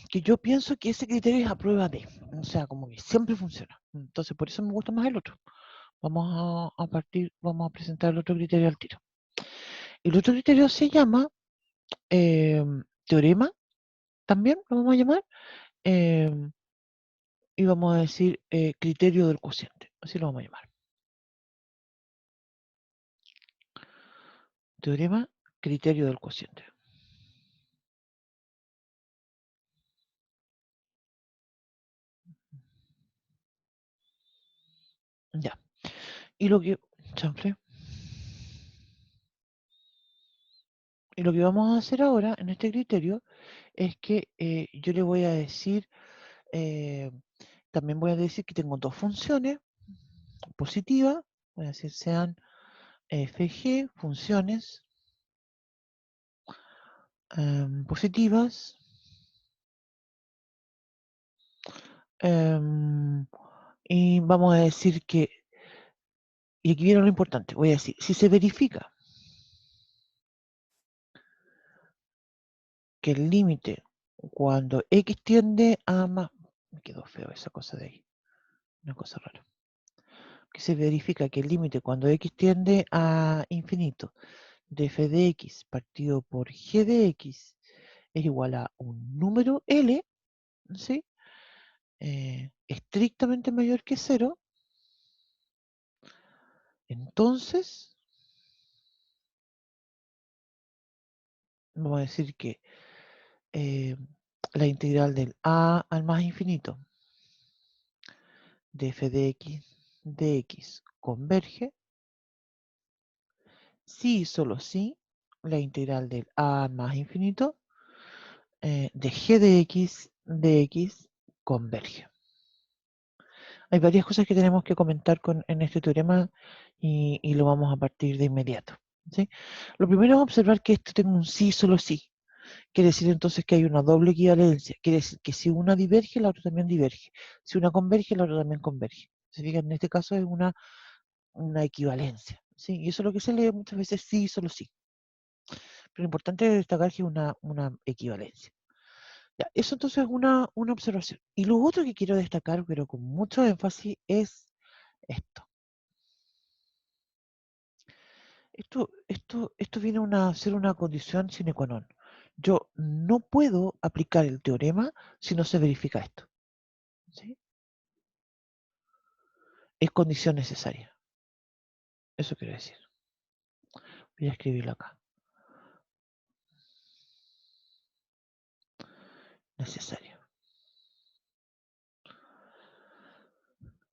que yo pienso que ese criterio es a prueba de, o sea, como que siempre funciona. Entonces, por eso me gusta más el otro. Vamos a presentar el otro criterio al tiro. El otro criterio se llama teorema, también lo vamos a llamar, y vamos a decir criterio del cociente, así lo vamos a llamar. Teorema, criterio del cociente. Ya. Y lo que, chanfle. Y lo que vamos a hacer ahora en este criterio es que yo le voy a decir, también voy a decir que tengo dos funciones positivas, voy a decir sean FG, funciones positivas, y vamos a decir que, y aquí viene lo importante, voy a decir, si se verifica que el límite cuando x tiende a más, me quedó feo esa cosa de ahí, una cosa rara, que se verifica que el límite cuando x tiende a infinito de f de x partido por g de x es igual a un número L, ¿sí? Estrictamente mayor que 0, entonces vamos a decir que la integral del a al más infinito de f de x converge si y solo si la integral del a al más infinito de g de x converge. Hay varias cosas que tenemos que comentar en este teorema y lo vamos a partir de inmediato, ¿sí? Lo primero es observar que esto tiene un sí, solo sí. Quiere decir entonces que hay una doble equivalencia. Quiere decir que si una diverge, la otra también diverge. Si una converge, la otra también converge. ¿Se fijan? En este caso es una equivalencia. ¿Sí? Y eso es lo que se lee muchas veces sí, solo sí. Pero lo importante es destacar que es una equivalencia. Ya, eso entonces es una observación. Y lo otro que quiero destacar, pero con mucho énfasis, es esto. Esto viene a ser una condición sine qua non. Yo no puedo aplicar el teorema si no se verifica esto. ¿Sí? Es condición necesaria. Eso quiero decir. Voy a escribirlo acá. Necesario.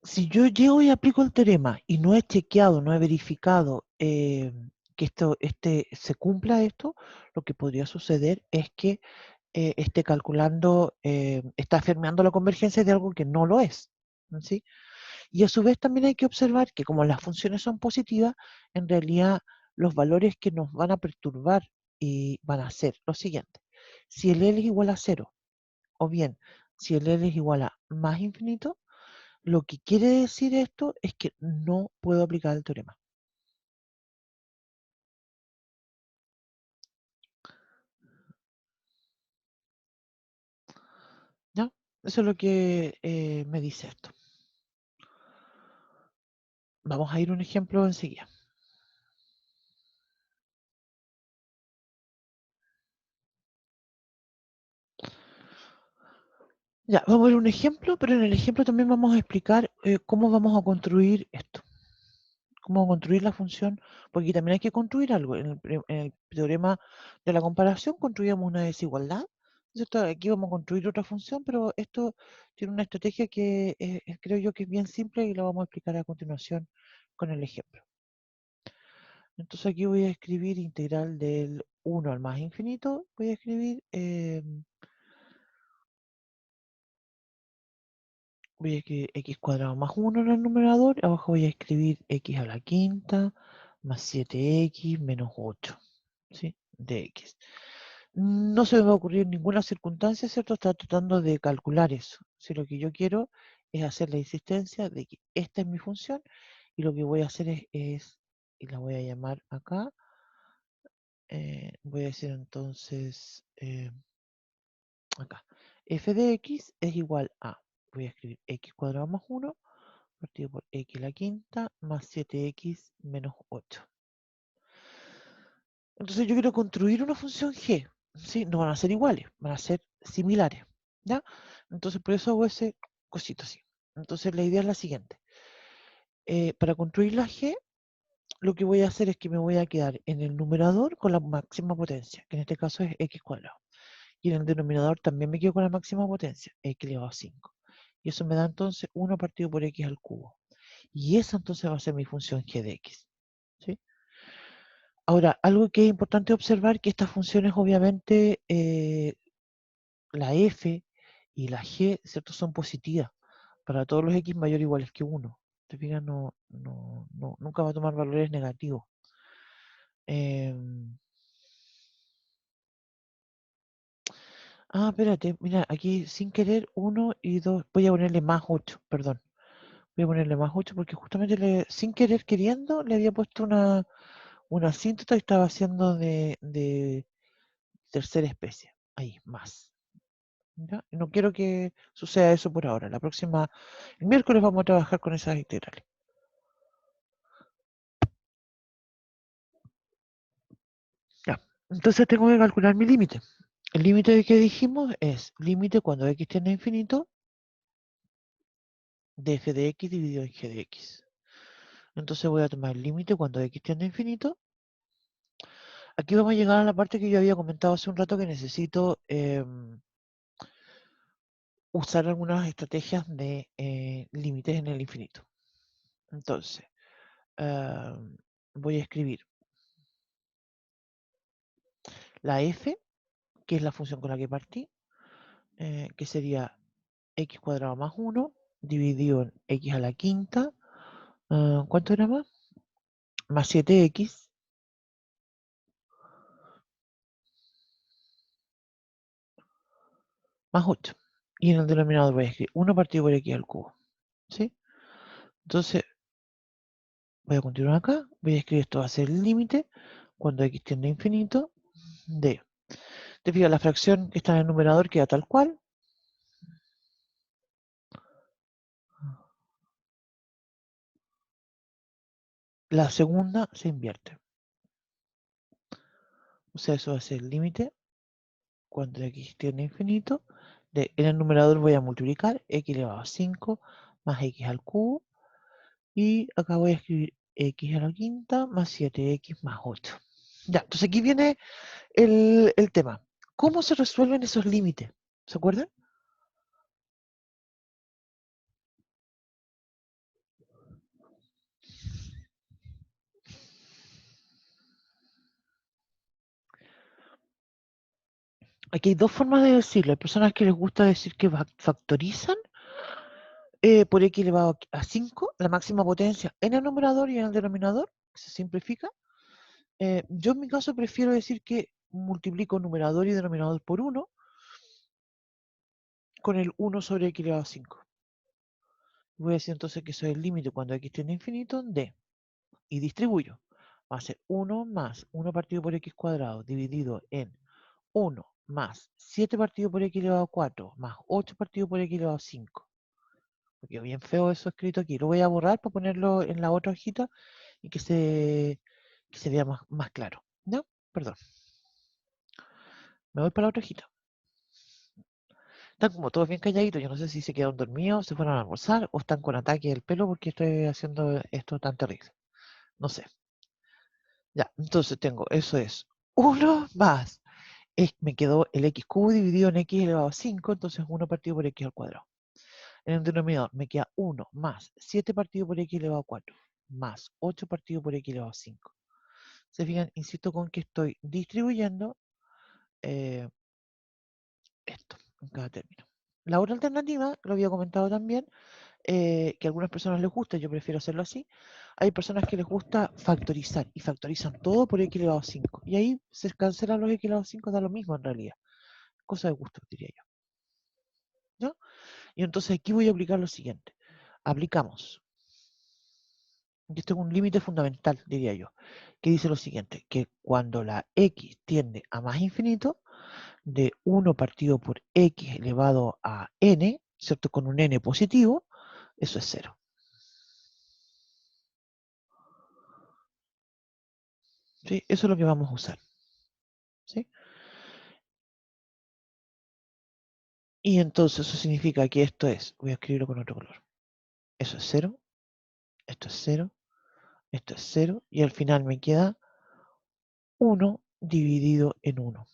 Si yo llego y aplico el teorema y no he chequeado, no he verificado que se cumpla esto, lo que podría suceder es que esté calculando, está afirmando la convergencia de algo que no lo es. ¿Sí? Y a su vez también hay que observar que como las funciones son positivas, en realidad los valores que nos van a perturbar y van a ser los siguientes. Si el L es igual a 0, o bien si el L es igual a más infinito, lo que quiere decir esto es que no puedo aplicar el teorema. ¿Ya? Eso es lo que me dice esto. Vamos a ir a un ejemplo enseguida. Ya, vamos a ver un ejemplo, pero en el ejemplo también vamos a explicar cómo vamos a construir esto. Cómo construir la función, porque aquí también hay que construir algo. En el teorema de la comparación construíamos una desigualdad, ¿cierto? Aquí vamos a construir otra función, pero esto tiene una estrategia que creo yo que es bien simple y la vamos a explicar a continuación con el ejemplo. Entonces aquí voy a escribir integral del 1 al más infinito, voy a escribir x cuadrado más 1 en el numerador, abajo voy a escribir x a la quinta más 7x menos 8, ¿sí? De x. No se me va a ocurrir ninguna circunstancia, ¿cierto? Está tratando de calcular eso. Si lo que yo quiero es hacer la insistencia de que esta es mi función y lo que voy a hacer y la voy a llamar acá, voy a decir entonces acá, f de x es igual a, voy a escribir x cuadrado más 1 partido por x a la quinta más 7x menos 8. Entonces yo quiero construir una función g, ¿sí? No van a ser iguales, van a ser similares, ¿ya? Entonces por eso hago ese cosito así. Entonces la idea es la siguiente. Para construir la g, lo que voy a hacer es que me voy a quedar en el numerador con la máxima potencia, que en este caso es x cuadrado. Y en el denominador también me quedo con la máxima potencia, x elevado a 5. Y eso me da entonces 1 partido por x al cubo. Y esa entonces va a ser mi función g de x. ¿Sí? Ahora, algo que es importante observar que estas funciones obviamente, la f y la g, ¿cierto? Son positivas para todos los x mayor o iguales que 1. ¿Te fijas? Nunca va a tomar valores negativos. Espérate, mira, aquí sin querer 1 y 2, voy a ponerle más 8, perdón. Voy a ponerle más 8 porque justamente sin querer queriendo le había puesto una asíntota y estaba haciendo de tercera especie. Ahí, más. ¿Ya? No quiero que suceda eso por ahora. El miércoles vamos a trabajar con esas integrales. Ya. Entonces tengo que calcular mi límite. El límite que dijimos es límite cuando x tiende a infinito de f de x dividido en g de x. Entonces voy a tomar el límite cuando x tiende a infinito. Aquí vamos a llegar a la parte que yo había comentado hace un rato que necesito usar algunas estrategias de límites en el infinito. Entonces, voy a escribir la f, que es la función con la que partí, que sería x cuadrado más 1 dividido en x a la quinta. ¿Cuánto era más? Más 7x más 8. Y en el denominador voy a escribir 1 partido por x al cubo. ¿Sí? Entonces, voy a continuar acá. Voy a escribir esto va a ser el límite cuando x tiende a infinito de. Te fijas, la fracción que está en el numerador queda tal cual. La segunda se invierte. O sea, eso va a ser el límite cuando x tiende a infinito. En el numerador voy a multiplicar x elevado a 5 más x al cubo. Y acá voy a escribir x a la quinta más 7x más 8. Ya, entonces aquí viene el tema. ¿Cómo se resuelven esos límites? ¿Se acuerdan? Aquí hay dos formas de decirlo. Hay personas que les gusta decir que factorizan por x elevado a 5, la máxima potencia en el numerador y en el denominador. Se simplifica. Yo en mi caso prefiero decir que multiplico numerador y denominador por 1 con el 1 sobre x elevado a 5. Voy a decir entonces que eso es el límite cuando x tiende a infinito de, y distribuyo. Va a ser 1 más 1 partido por x cuadrado dividido en 1 más 7 partido por x elevado a 4 más 8 partido por x elevado a 5. Porque bien feo eso escrito aquí. Lo voy a borrar para ponerlo en la otra hojita y que se vea más claro. ¿No? Perdón. Me voy para la otra hojita. Están como todos bien calladitos. Yo no sé si se quedaron dormidos, se fueron a almorzar o están con ataque del pelo porque estoy haciendo esto tan terrible. No sé. Ya, entonces tengo, eso es 1 más. Me quedó el x cubo dividido en x elevado a 5, entonces 1 partido por x al cuadrado. En el denominador me queda 1 más 7 partido por x elevado a 4 más 8 partido por x elevado a 5. Se fijan, insisto con que estoy distribuyendo eh, esto en cada término. La otra alternativa, lo había comentado también, que a algunas personas les gusta, yo prefiero hacerlo así. Hay personas que les gusta factorizar y factorizan todo por x elevado a 5. Y ahí se cancelan los x elevado a 5, da lo mismo en realidad. Cosa de gusto, diría yo. ¿No? Y entonces aquí voy a aplicar lo siguiente. Aplicamos, y esto es un límite fundamental, diría yo, que dice lo siguiente, que cuando la x tiende a más infinito, de 1 partido por x elevado a n, ¿cierto? Con un n positivo, eso es 0. ¿Sí? Eso es lo que vamos a usar. ¿Sí? Y entonces eso significa que esto es, voy a escribirlo con otro color. Eso es 0, esto es 0, esto es 0, y al final me queda 1 dividido en 1.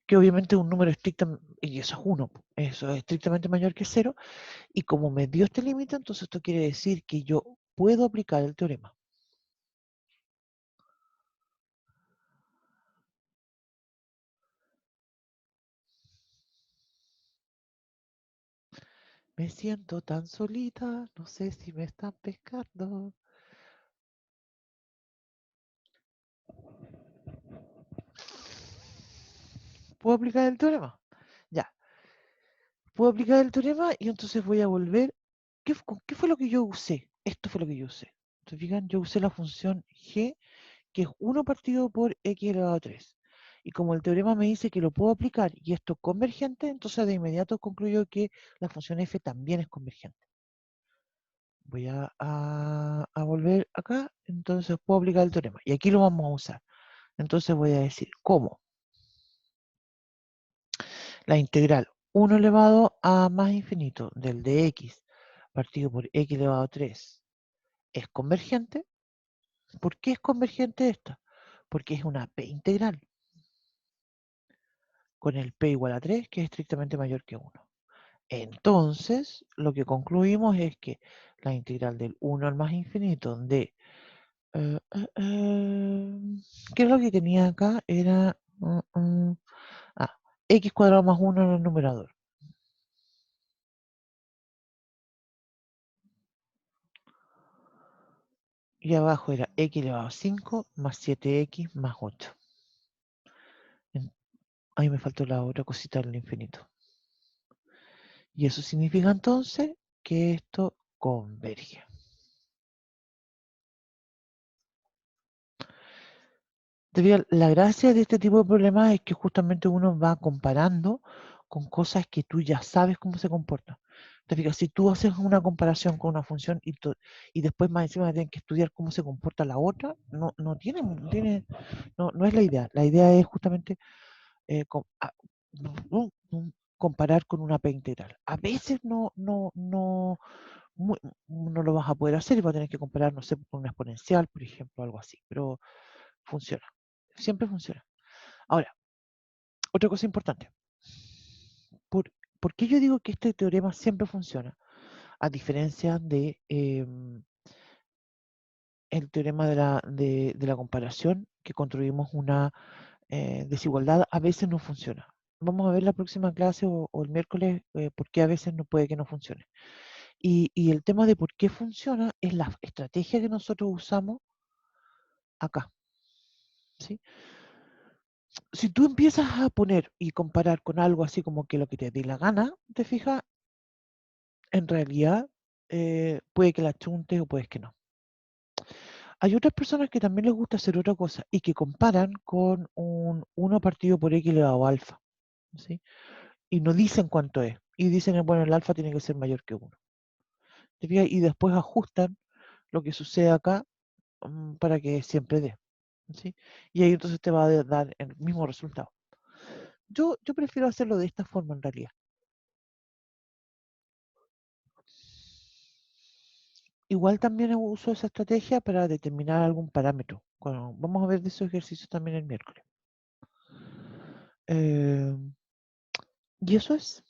Que obviamente es un número estricto, y eso es 1, eso es estrictamente mayor que 0, y como me dio este límite, entonces esto quiere decir que yo puedo aplicar el teorema. Me siento tan solita, no sé si me están pescando. ¿Puedo aplicar el teorema? Ya, puedo aplicar el teorema y entonces voy a volver. ¿Qué fue lo que yo usé? Esto fue lo que yo usé. ¿Se fijan? Yo usé la función g, que es 1 partido por x elevado a 3. Y como el teorema me dice que lo puedo aplicar y esto es convergente, entonces de inmediato concluyo que la función f también es convergente. Voy a volver acá, entonces puedo aplicar el teorema. Y aquí lo vamos a usar. Entonces voy a decir, ¿cómo? La integral 1 elevado a más infinito del de x partido por x elevado a 3 es convergente. ¿Por qué es convergente esta? Porque es una p integral con el p igual a 3, que es estrictamente mayor que 1. Entonces, lo que concluimos es que la integral del 1 al más infinito de... ¿qué es lo que tenía acá? Era... x cuadrado más 1 en el numerador. Y abajo era x elevado a 5 más 7x más 8. ahí me faltó la otra cosita del infinito. Y eso significa entonces que esto converge. La gracia de este tipo de problemas es que justamente uno va comparando con cosas que tú ya sabes cómo se comportan. Te fijas, si tú haces una comparación con una función y después más encima tienes que estudiar cómo se comporta la otra, no es la idea. La idea es justamente comparar con una P integral. A veces no lo vas a poder hacer y vas a tener que comparar, no sé, con una exponencial, por ejemplo, algo así, pero funciona. Siempre funciona. Ahora, otra cosa importante. ¿Por qué yo digo que este teorema siempre funciona? A diferencia de el teorema de la comparación, que construimos una desigualdad, a veces no funciona. Vamos a ver la próxima clase o el miércoles por qué a veces no puede que no funcione. Y el tema de por qué funciona es la estrategia que nosotros usamos acá. ¿Sí? Si tú empiezas a poner y comparar con algo así como que lo que te dé la gana, te fijas, en realidad puede que la chuntes o puedes que no. Hay otras personas que también les gusta hacer otra cosa y que comparan con un 1 partido por x elevado a alfa, ¿sí? Y no dicen cuánto es. Y dicen, bueno, el alfa tiene que ser mayor que 1. ¿Te fijas? Y después ajustan lo que sucede acá para que siempre dé. ¿Sí? Y ahí entonces te va a dar el mismo resultado. Yo prefiero hacerlo de esta forma en realidad. Igual también uso esa estrategia para determinar algún parámetro. Vamos a ver de esos ejercicios también el miércoles. Y eso es.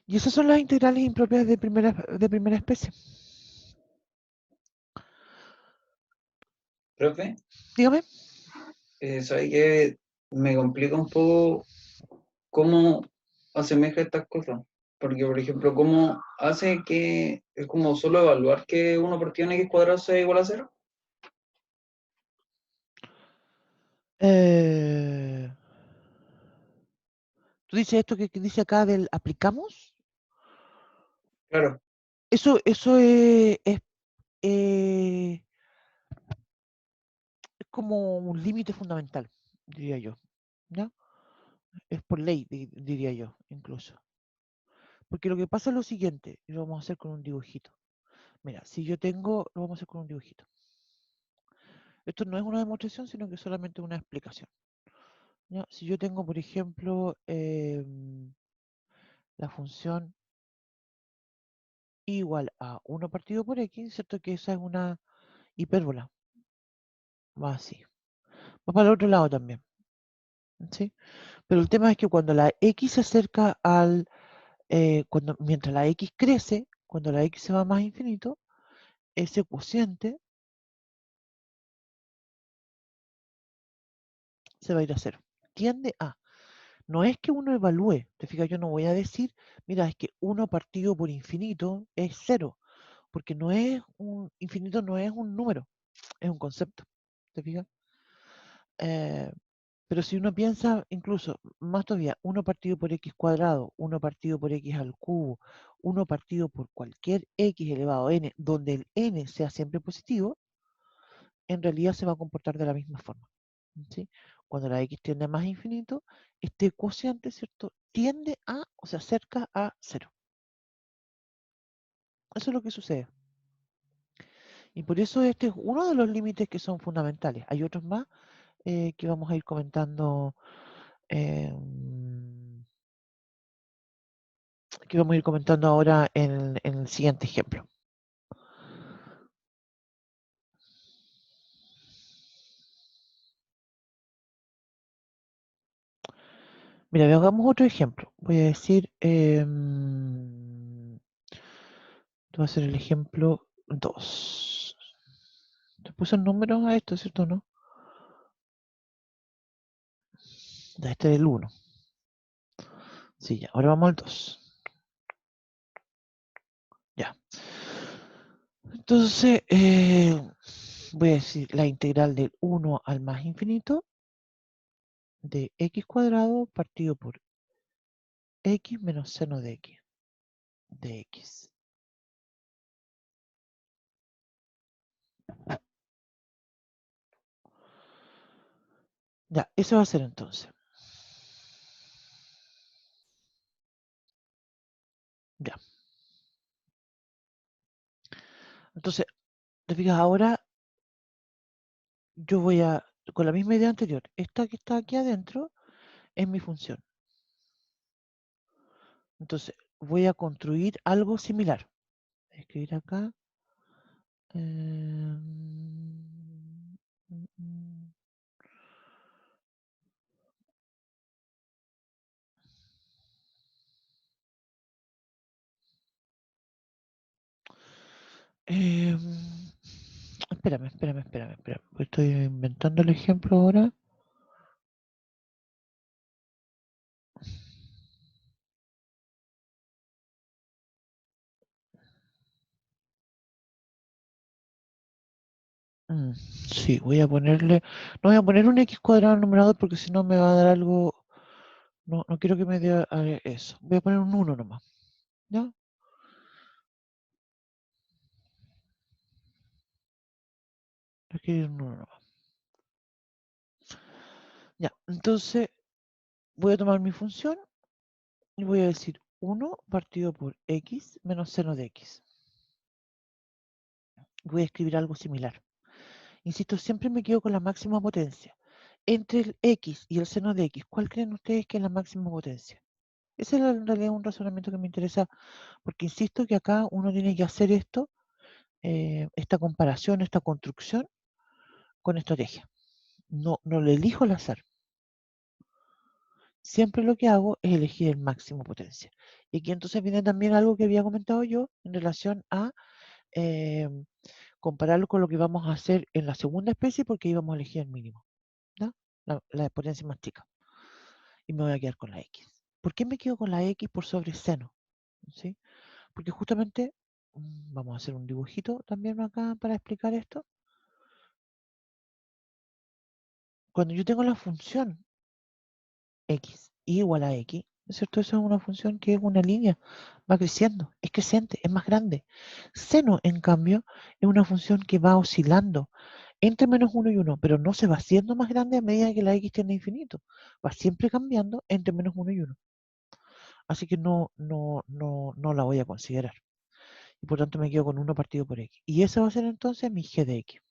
Y esas son las integrales impropias de primera especie. Profe, Dígame. ¿sabe que me complica un poco cómo asemeja estas cosas? Porque, por ejemplo, ¿cómo hace que es como solo evaluar que 1 partido en x cuadrado sea igual a 0? Eh, ¿Tú dices esto que dice acá del aplicamos? Claro, Eso eh, es como un límite fundamental, diría yo. ¿Ya? Es por ley, diría yo, incluso. Porque lo que pasa es lo siguiente, y lo vamos a hacer con un dibujito. Mira, si yo tengo, lo vamos a hacer con un dibujito. Esto no es una demostración, sino que solamente una explicación. ¿Ya? Si yo tengo, por ejemplo, la función igual a 1 partido por x, ¿cierto? Que esa es una hipérbola. Va así. Va para el otro lado también. ¿Sí? Pero el tema es que cuando la x se acerca mientras la x crece, cuando la x se va más a infinito, ese cociente se va a ir a cero. Tiende a. No es que uno evalúe, te fijas, yo no voy a decir, mira, es que 1 partido por infinito es cero, porque infinito no es un número, es un concepto, ¿te fijas? Eh, pero si uno piensa, incluso más todavía, 1 partido por x cuadrado, 1 partido por x al cubo, 1 partido por cualquier x elevado a n, donde el n sea siempre positivo, en realidad se va a comportar de la misma forma. ¿Sí? Cuando la x tiende a más infinito, este cociente, ¿cierto? Tiende a o se acerca a cero. Eso es lo que sucede. Y por eso este es uno de los límites que son fundamentales. Hay otros más que vamos a ir comentando ahora en el siguiente ejemplo. Mira, hagamos otro ejemplo. Voy a decir, voy a hacer el ejemplo 2. ¿Te puse el número a esto, cierto o no? Ya, este es el 1. Sí, ya. Ahora vamos al 2. Ya. Entonces, voy a decir la integral del 1 al más infinito de x cuadrado partido por x menos seno de x. De x. Ya, eso va a ser entonces. Ya. Entonces, te fijas, ahora yo voy a, con la misma idea anterior, esta que está aquí adentro es mi función. Entonces, voy a construir algo similar. Escribir acá. Em, espérame. Estoy inventando el ejemplo ahora. Sí, voy a ponerle. No voy a poner un x cuadrado al numerador porque si no me va a dar algo. No, no quiero que me dé eso. Voy a poner un 1 nomás. ¿Ya? Aquí hay un 1 nomás. Ya, entonces voy a tomar mi función y voy a decir 1 partido por x menos seno de x. Voy a escribir algo similar. Insisto, siempre me quedo con la máxima potencia. Entre el x y el seno de x, ¿cuál creen ustedes que es la máxima potencia? Ese es en realidad un razonamiento que me interesa, porque insisto que acá uno tiene que hacer esto, esta comparación, esta construcción, con estrategia. No, no lo elijo al azar. Siempre lo que hago es elegir el máximo potencia. Y aquí entonces viene también algo que había comentado yo en relación a compararlo con lo que vamos a hacer en la segunda especie, porque íbamos a elegir el mínimo, ¿no? La potencia más chica. Y me voy a quedar con la x. ¿Por qué me quedo con la x por sobre seno? ¿Sí? Porque justamente, vamos a hacer un dibujito también acá para explicar esto. Cuando yo tengo la función x igual a x, ¿no es cierto? Eso es una función que es una línea, va creciendo, es creciente, es más grande. Seno, en cambio, es una función que va oscilando entre menos 1 y 1, pero no se va haciendo más grande a medida que la x tiende a infinito. Va siempre cambiando entre menos 1 y 1. Así que no la voy a considerar. Y por tanto me quedo con 1 partido por x. Y ese va a ser entonces mi g de x.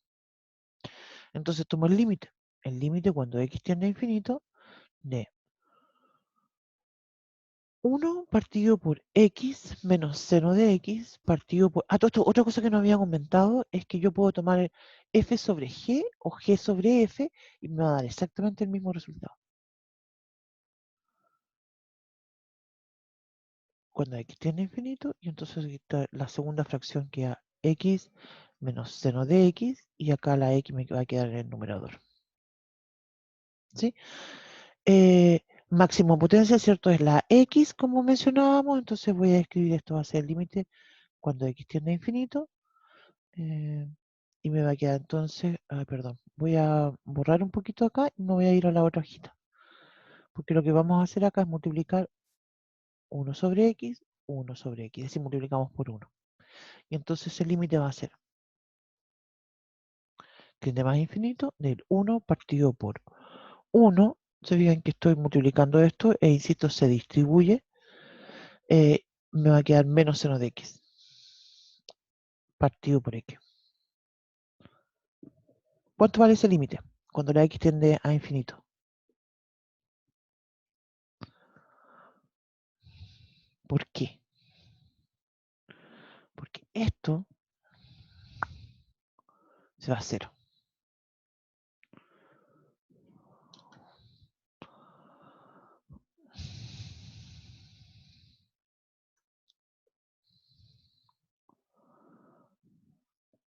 Entonces tomo el límite. El límite cuando x tiende a infinito de 1 partido por x menos seno de x partido por... todo esto, otra cosa que no había comentado es que yo puedo tomar f sobre g o g sobre f y me va a dar exactamente el mismo resultado. Cuando x tiende a infinito, y entonces está la segunda fracción queda x menos seno de x, y acá la x me va a quedar en el numerador. ¿Sí? Máximo potencia, ¿cierto? Es la x, como mencionábamos, entonces voy a escribir esto va a ser el límite cuando x tiende a infinito, y me va a quedar entonces, perdón, voy a borrar un poquito acá y me voy a ir a la otra hojita, porque lo que vamos a hacer acá es multiplicar 1 sobre x, 1 sobre x, es decir, multiplicamos por 1. Y entonces el límite va a ser tiende más infinito del 1 partido por 1. Se fijan que estoy multiplicando esto e insisto, se distribuye. Me va a quedar menos seno de x partido por x. ¿Cuánto vale ese límite? Cuando la x tiende a infinito. ¿Por qué? Porque esto se va a cero.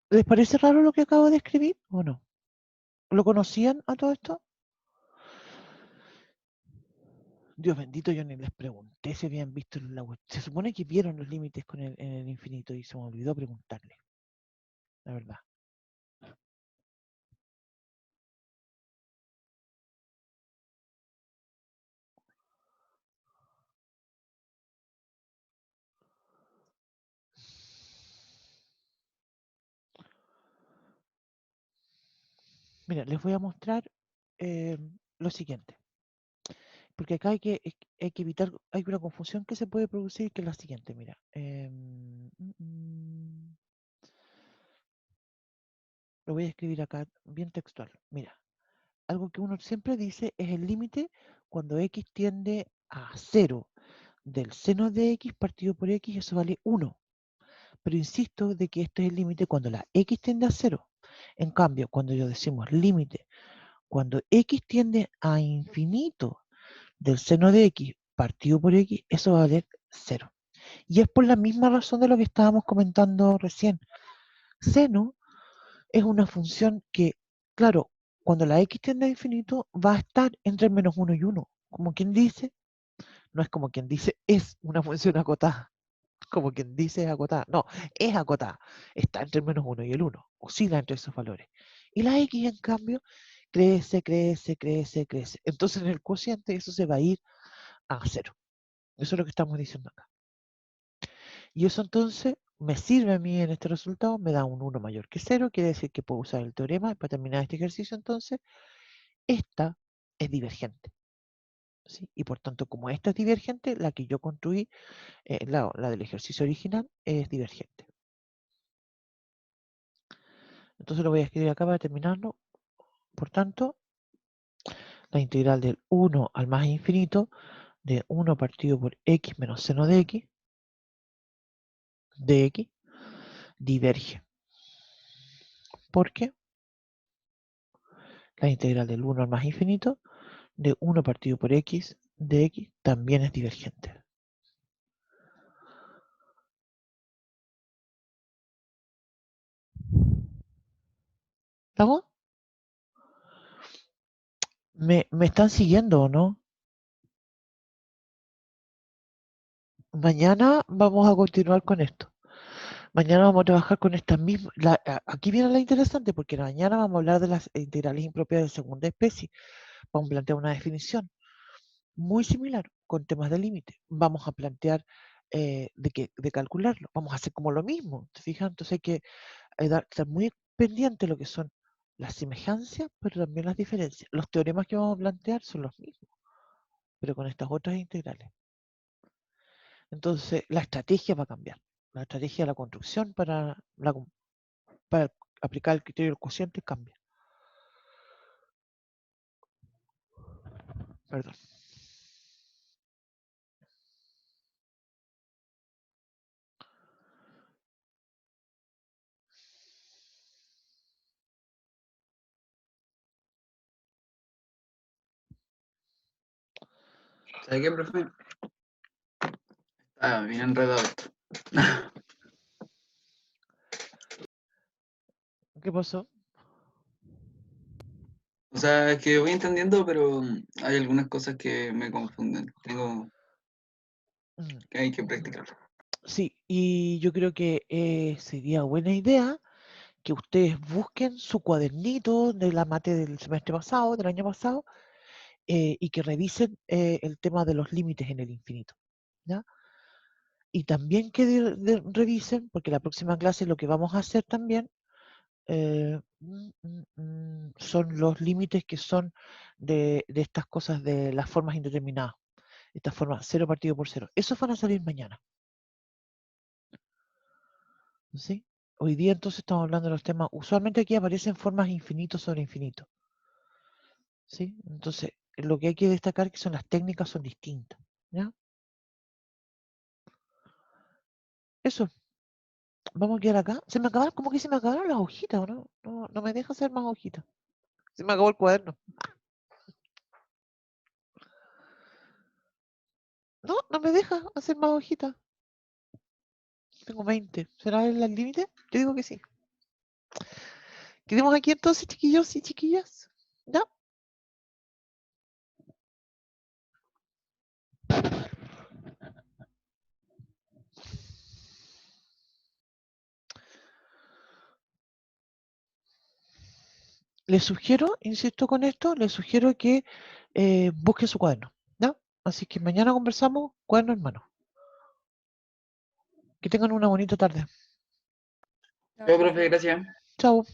¿Les parece raro lo que acabo de escribir o no? ¿Lo conocían a todo esto? Dios bendito, yo ni les pregunté si habían visto la web. Se supone que vieron los límites en el infinito y se me olvidó preguntarle, la verdad. Mira, les voy a mostrar lo siguiente. Porque acá hay que evitar, hay una confusión que se puede producir, que es la siguiente, mira. Lo voy a escribir acá bien textual. Mira, algo que uno siempre dice es el límite cuando x tiende a 0 del seno de x partido por x, eso vale 1. Pero insisto de que este es el límite cuando la x tiende a 0. En cambio, cuando yo decimos límite, cuando x tiende a infinito del seno de x partido por x, eso va a valer 0. Y es por la misma razón de lo que estábamos comentando recién. Seno es una función que, claro, cuando la x tiende a infinito, va a estar entre el menos 1 y 1. Como quien dice, no es como quien dice, es una función acotada. Como quien dice es acotada. No, es acotada. Está entre el menos 1 y el 1. Oscila entre esos valores. Y la x, en cambio, crece, crece, crece, crece. Entonces en el cociente eso se va a ir a 0. Eso es lo que estamos diciendo acá. Y eso entonces me sirve a mí en este resultado, me da un 1 mayor que 0, quiere decir que puedo usar el teorema para terminar este ejercicio. Entonces, esta es divergente. ¿Sí? Y por tanto, como esta es divergente, la que yo construí, la del ejercicio original, es divergente. Entonces lo voy a escribir acá para terminarlo. Por tanto, la integral del 1 al más infinito de 1 partido por x menos seno de x diverge. ¿Por qué? La integral del 1 al más infinito de 1 partido por x de x también es divergente. ¿Estamos? ¿Me están siguiendo o no? Mañana vamos a continuar con esto. Mañana vamos a trabajar con estas mismas. Aquí viene la interesante porque mañana vamos a hablar de las integrales impropias de segunda especie. Vamos a plantear una definición muy similar con temas de límite. Vamos a plantear de calcularlo. Vamos a hacer como lo mismo. ¿Te fijas? Entonces hay que estar muy pendiente de lo que son las semejanzas, pero también las diferencias. Los teoremas que vamos a plantear son los mismos, pero con estas otras integrales. Entonces, la estrategia va a cambiar. La estrategia de la construcción para aplicar el criterio del cociente cambia. Perdón. ¿Sabes qué, profe? Ah, bien enredado esto. ¿Qué pasó? O sea, es que voy entendiendo, pero hay algunas cosas que me confunden. Tengo Mm, que hay que practicar. Sí, y yo creo que sería buena idea que ustedes busquen su cuadernito de la mate del semestre pasado, del año pasado, y que revisen el tema de los límites en el infinito. ¿Ya? Y también que revisen, porque la próxima clase lo que vamos a hacer también son los límites que son de estas cosas de las formas indeterminadas. Estas formas 0 partido por 0. Esos van a salir mañana. ¿Sí? Hoy día entonces estamos hablando de los temas. Usualmente aquí aparecen formas infinito sobre infinito. ¿Sí? Entonces, lo que hay que destacar es que son las técnicas son distintas. ¿Ya? Eso. Vamos a quedar acá. Se me acabaron, como que se me acabaron las hojitas, ¿o no? No me deja hacer más hojitas. Se me acabó el cuaderno. No me deja hacer más hojitas. Tengo 20. ¿Será el límite? Yo digo que sí. Quedemos aquí entonces, chiquillos y chiquillas. ¿Ya? les sugiero, insisto con esto, les sugiero que busquen su cuaderno, ¿ya? Así que mañana conversamos, cuaderno en mano. Que tengan una bonita tarde. Yo, profe, gracias. Chao.